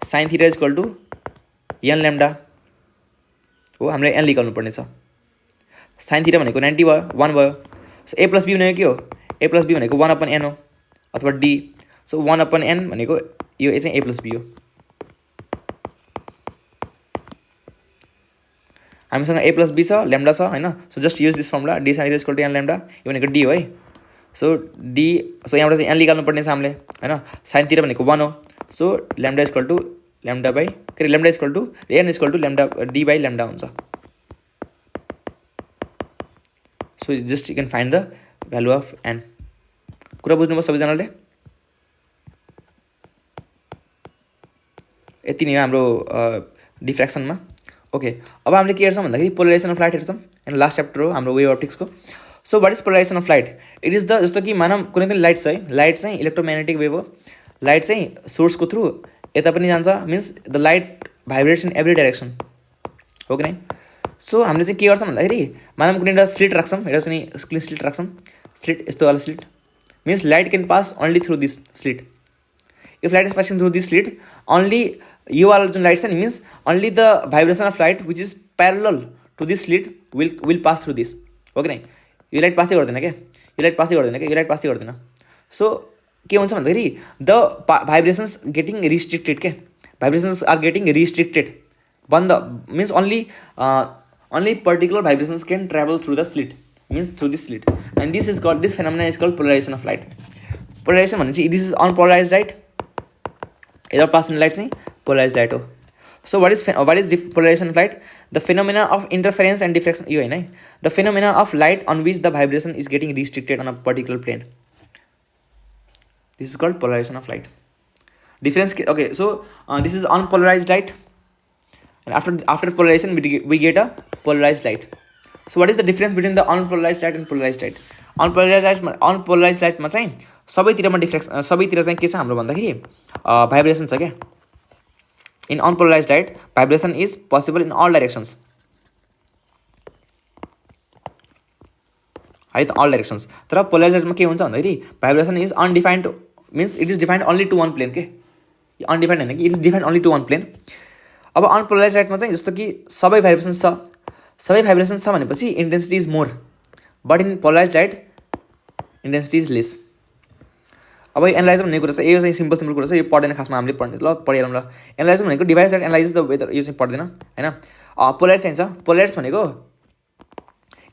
[SPEAKER 1] sine theta is equal to N lambda हो, हामीले एन निकाल्नु पर्ने छ. साइन थीटा भनेको 90 भयो, 1 भयो. सो a प्लस बी भनेको के हो, a प्लस बी भनेको 1/n हो अथवा d. सो 1/n भनेको यो चाहिँ a प्लस बी हो. हामीसँग a प्लस बी छ, ल्याम्डा छ होइन. So just use this formula, D sine theta is equal to N lambda. यो भनेको डी हो है. सो डी, सो यहाँबाट चाहिँ एन निकाल्नु पर्ने छ हामीले होइन. साइन थीटा भनेको 1 हो. So lambda is equal to lambda by के अरे lambda is equal to n is equal to lambda D by lambda हुन्छ. So just you can find the value of n. कुरा बुझ्नुभयो सबैजनाले? यति नै हो हाम्रो डिफ्र्याक्सनमा. ओके, अब हामीले के हेर्छौँ भन्दाखेरि पोलराइजेसन अफ लाइट हेर्छौँ. एन्ड लास्ट च्याप्टर हो हाम्रो वेभ अप्टिक्सको. So what is polarisation of light? It is the, जस्तो कि मानव कुनै पनि लाइट छ है, लाइट चाहिँ इलेक्ट्रोम्याग्नेटिक वेभ हो. लाइट चाहिँ सोर्सको थ्रु यता पनि जान्छ, means the light vibrates in every direction हो कि नै. सो हामीले चाहिँ के गर्छौँ भन्दाखेरि मानव कुनै एउटा स्लिट राख्छौँ, एउटा चाहिँ क्लिन स्लिट राख्छौँ, स्लिट यस्तो वाला slit, means light can pass only through this slit. If light is passing through this slit only, यो वाला जुन लाइट छ नि means only the vibration of light which is parallel to this slit will pass through this हो कि नै. यो light पासै गर्दैन क्या, यो लाइट पासै गर्दैन क्या, यो लाइट पासै गर्दैन. सो के हुन्छ भन्दाखेरि द भाइब्रेसन्स गेटिङ रिस्ट्रिक्टेड. के भाइब्रेसन्स आर गेटिङ रिस्ट्रिक्टेड, बन्द, means only particular vibrations can travel through the slit, means through this slit. And this is called, this phenomena is called polarisation of light. Polarisation भने चाहिँ this is unpolarise light, यता pass हुने light चाहिँ polarise light हो. So what is polarisation of light? The phenomena of interference and diffraction, यो होइन है, the phenomena of light on which the vibration is getting restricted on a particular plane. This is called polarisation of light. Difference, okay, so this is unpolarise light and after polarization we get a polarized light. So what is the difference between the unpolarized light and polarized light? Unpolarized light मा चाहिँ सबैतिरमा डिफ्रेक्सन, सबैतिर चाहिँ के छ हाम्रो भन्दाखेरि vibration छ क्या. In unpolarise light vibration is possible in all directions है त, अल डाइरेक्सन्स। तर पोलराइज लाइटमा के हुन्छ भन्दाखेरि vibration is undefined, means it is defined only to one plane के, अनडिफाइन्ड होइन कि, it is defined only to one plane. अब अनपोलराइज लाइटमा चाहिँ जस्तो कि सबै भाइब्रेसन छ, सबै भाइब्रेसन छ भनेपछि intensity is more, but in polarize light intensity is less. अब एनालाइजर भन्ने कुरा चाहिँ यो चाहिँ सिम्पल कुरा छ, यो पढ्दैन खासमा, हामीले पढ्ने ल पढिहालौँ ल। एनालाइजर भनेको device that analyse the weather, यो चाहिँ पढ्दैन होइन। पोलराइज चाहिन्छ, पोलराइज भनेको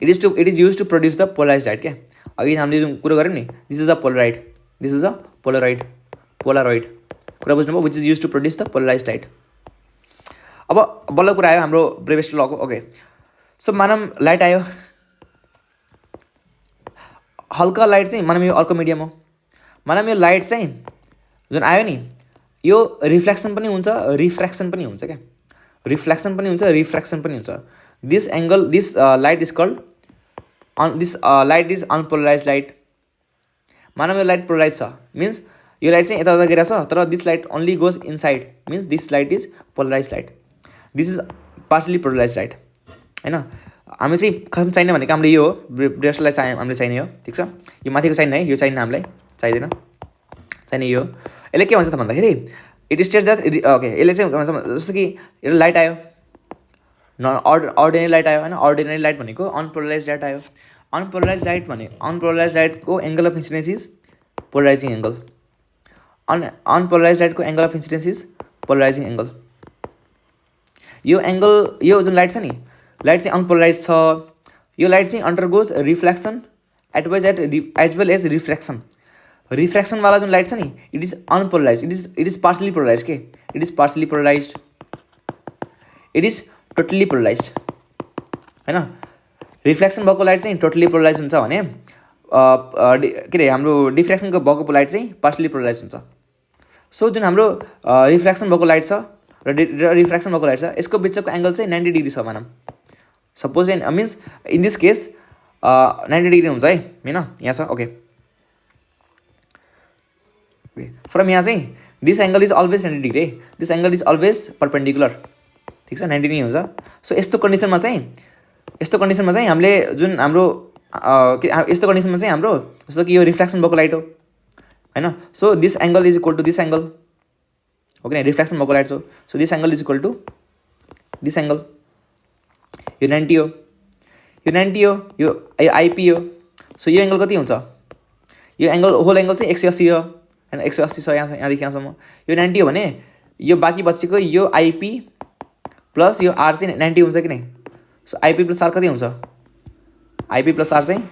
[SPEAKER 1] it is use to produce the polarize light क्या। अघि हामीले जुन कुरो गऱ्यौँ नि, this is a polaroid, this is a polaroid, polaroid कुरा बुझ्नुभयो, which is use to produce the polarize light. अब बल्ल कुरा आयो हाम्रो ब्रेभेस्ट लको। ओके, सो मानम लाइट आयो, हल्का लाइट चाहिँ मानम यो अर्को मिडियम हो, मानम यो लाइट चाहिँ जुन आयो नि यो रिफ्लेक्सन पनि हुन्छ रिफ्र्याक्सन पनि हुन्छ क्या, रिफ्लेक्सन पनि हुन्छ रिफ्र्याक्सन पनि हुन्छ। This angle, this light is called this light is unpolarise light. मानव यो लाइट पोलराइज छ, मिन्स यो लाइट चाहिँ यता यता गइरहेको छ, तर this light only goes inside, means this light is polarize light, this is partially polarize light होइन। हामी चाहिँ खासमा चाहिने भनेको हामीले यो हो, ब्रेस्टलाई हामीले चाहिने हो, ठिक छ। यो माथिको चाहिने है, यो चाहिने हामीलाई चाहिँदैन, चाहिने यो। यसले के भन्छ त भन्दाखेरि इट स्टेट्स द्याट, ओके यसले चाहिँ भन्छ जस्तो कि एउटा लाइट आयो, अर्डिनरी लाइट आयो होइन, अर्डिनरी लाइट भनेको अनपोलराइज लाइट आयो। अनपोलराइज लाइट भने अनपोलराइज लाइटको angle of incidence is polarising angle, unpolarise लाइटको angle of incidence is polarising angle. यो एङ्गल, यो जुन लाइट छ नि, लाइट चाहिँ अनपोलराइज छ, यो लाइट चाहिँ undergoes reflection as well as refraction. रिफ्र्याक्सनवाला जुन लाइट छ नि it is unpolarise, it is partially polarise के, it is partially polarise, it is totally polarise होइन। रिफ्लेक्सन भएको लाइट चाहिँ टोटली पोलराइज हुन्छ भने के अरे हाम्रो डिफ्रेक्सनको भएको लाइट चाहिँ पार्सली पोलराइज हुन्छ। सो जुन हाम्रो रिफ्लेक्सन भएको लाइट छ र रिफ्रेक्सन भएको लाइट छ, यसको बिचको एङ्गल चाहिँ 90 डिग्री छ भनौँ, suppose means in this case 90 degree हुन्छ है होइन, यहाँ छ। ओके, फ्रम यहाँ चाहिँ this angle is always 90 degree, this angle is always perpendicular, ठिक छ, 90 डिग्री हुन्छ। सो यस्तो कन्डिसनमा चाहिँ हामीले जुन हाम्रो यस्तो कन्डिसनमा चाहिँ हाम्रो जस्तो कि यो रिफ्लेक्सन भएको लाइट हो होइन, so this angle is equal to this angle हो कि नै, रिफ्लेक्सन भएको लाइट हो, so this angle is equal to this angle, यो 90 हो, यो 90 हो, यो आइपी हो। सो यो एङ्गल कति हुन्छ, यो एङ्गल होल एङ्गल चाहिँ 180 हो होइन, 180 छ यहाँदेखि यहाँसम्म। यो 90 हो भने यो बाँकी बचेको यो आइपी प्लस यो आर चाहिँ 90 हुन्छ कि नै। सो आइपी प्लस आर कति हुन्छ, आइपी प्लस आर चाहिँ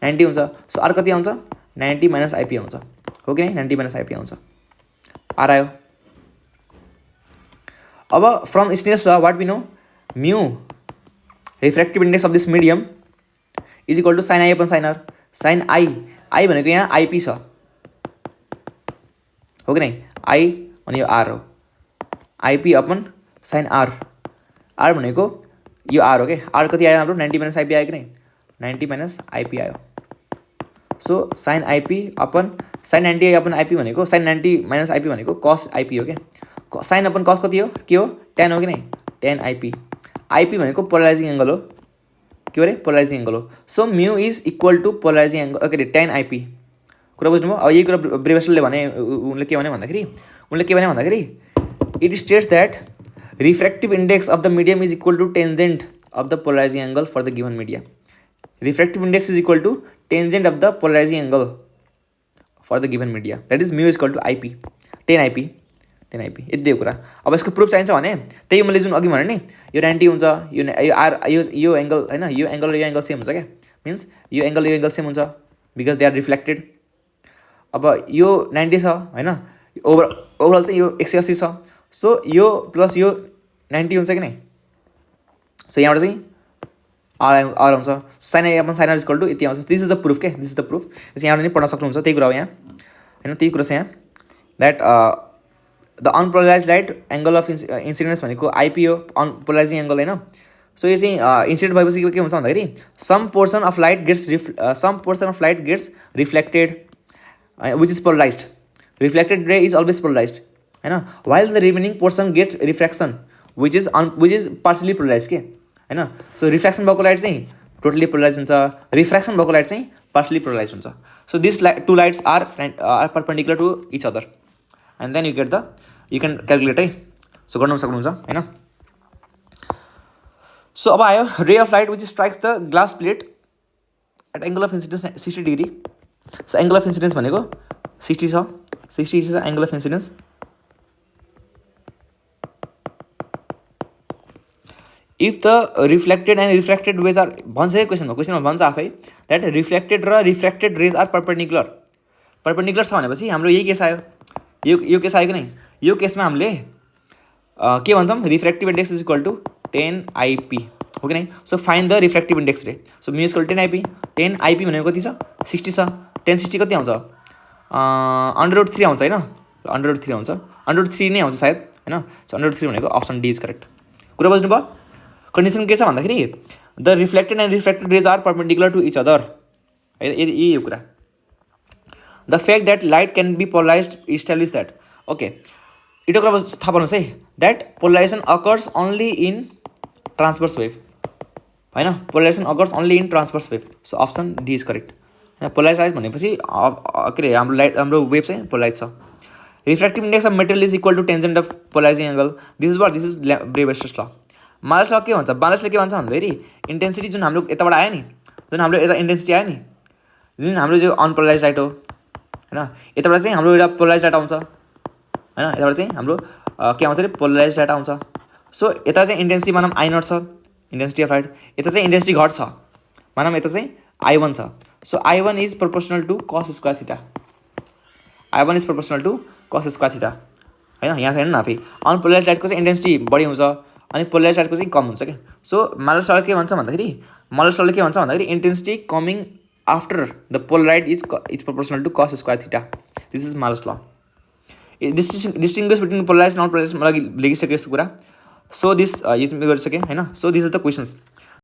[SPEAKER 1] 90 हुन्छ। सो आर कति आउँछ, 90 माइनस आइपी आउँछ हो कि नै, 90 माइनस आइपी आउँछ, आर आयो। अब from Snell's law what we know, mu refractive index of this medium is equal to sine I upon sine R. Sine I भनेको यहाँ आइपी छ हो कि नै, आई अनि यो आर हो, IP upon sine R, R भनेको यो आर हो कि, आर कति आयो हाम्रो 90 माइनस आइपी आयो कि नै, 90 माइनस आइपी आयो। So sine IP upon sine 90 upon IP भनेको साइन 90 माइनस आइपी भनेको कस आइपी हो क्या, साइन अपन कस कति हो, के हो, टेन हो कि नै, टेन आइपी। आइपी भनेको पोलराइजिङ एङ्गल हो, के अरे पोलराइजिङ एङ्गल हो। So mu is equal to polarizing angle, के अरे टेन आइपी, कुरा बुझ्नुभयो। अब यही कुरा ब्रेभेस्टलले भने, उनले के भने भन्दाखेरि it states that refractive index of the medium is equal to tangent of the polarizing angle for the given media. Refractive index is equal to tangent of the polarizing angle for the given media, that is mu is equal to IP, 10 IP यति हो कुरा। अब यसको proof चाहिन्छ भने त्यही मैले जुन अघि भने नि, यो 90 हुन्छ, यो आर यो एङ्गल होइन, यो एङ्गल र यो एङ्गल सेम हुन्छ क्या, मिन्स यो एङ्गल सेम हुन्छ बिकज दे आर रिफ्लेक्टेड। अब यो 90 छ होइन, ओभरअल चाहिँ यो 180 छ, सो यो प्लस यो 90 हुन्छ कि नै। सो यहाँबाट चाहिँ आर आउँछ, sine I upon sine R equal to यति आउँछ। दिस इज द प्रुफ के, दिस इज द प्रुफ। यहाँबाट नि पढ्न सक्नुहुन्छ, त्यही कुरा हो यहाँ होइन, त्यही कुरा छ यहाँ that the unpolarize light angle of incidence भनेको आइपी हो, अनपोलराइजिङ एङ्गल होइन। सो यो चाहिँ इन्सिडेन्ट भएपछि के हुन्छ भन्दाखेरि some portion of light gets reflected which is polarised, reflected ray is always polarised. होइन, while the remaining portion get refraction which is partially polarise के होइन. सो रिफ्र्याक्सन भएको लाइट चाहिँ टोटली पोलराइज हुन्छ, रिफ्र्याक्सन भएको लाइट चाहिँ partially polarise हुन्छ. So this two lights are perpendicular to each other and then you can calculate है. So गर्नु सक्नुहुन्छ होइन. सो अब आयो ray of light which strikes the glass plate at angle of incidence 60 degree. So angle of incidence भनेको 60 छ angle of incidence. If the reflected and refracted rays are भन्छ है क्वेसनमा भन्छ आफै द्याट रिफ्लेक्टेड र रिफ्र्याक्टेड रेज आर परपेन्डिकुलर छ भनेपछि हाम्रो यही केस आयो. यो केस आयो कि नै. यो केसमा हामीले के भन्छौँ, refractive index is equal to 10 IP हो कि नै. So find the refractive index रे. So mu equal 10 IP. 10 IP भनेको कति छ, 60 छ. 1060 कति आउँछ, √3 आउँछ होइन, √3 आउँछ, √3 नै आउँछ सायद होइन. सो √3 भनेको अप्सन डी इज करेक्ट. कुरा बुझ्नुभयो. कन्डिसन के छ भन्दाखेरि the reflected and refracted rays are perpendicular to each other. यही यो कुरा. The fact that light can be polarise establish that. Okay, यो कुरा थाहा पाउनुहोस् है, that polarisation occurs only in transverse wave होइन. Polarisation occurs only in transverse wave. So option D is correct. Polarise light भनेपछि के अरे हाम्रो वेभ चाहिँ पोलराइज छ. Refractive index of material is equal to tangent of polarising angle. This is ब्रेबेस्टर्स ल. मार्लस ल के भन्छ, मार्लसले के भन्छ भन्दाखेरि इन्टेन्सिटी जुन हाम्रो यताबाट आयो नि, जुन हाम्रो यता इन्टेन्सिटी आयो नि, जुन हाम्रो जो अनपोलराइज लाइट हो होइन, यताबाट चाहिँ हाम्रो एउटा पोलराइज लाइट आउँछ होइन. यताबाट चाहिँ हाम्रो के आउँछ अरे पोलराइज लाइट आउँछ. सो यता चाहिँ इन्टेन्सिटी मानौँ I0 छ, इन्टेन्सिटी अफ लाइट. यता चाहिँ इन्टेन्सिटी घट्छ मानौँ, यता चाहिँ I1 छ. So I1 is proportional to cos square theta. I1 is proportional to cos square theta होइन. यहाँ चाहिँ हेर्नु न, फेरि अनपोलराइज लाइटको चाहिँ इन्टेन्सिटी बढी हुन्छ अनि पोलराइज लाइटको चाहिँ कम हुन्छ क्या. सो मार्लस लले के भन्छ भन्दाखेरि intensity coming after the polaroid is proportional to cos square theta. This is Malus law. Distinguish between polarise non polarise मलाई लेखिसकेँ यस्तो कुरा. सो दिस यो गरिसकेँ होइन. So this is the questions.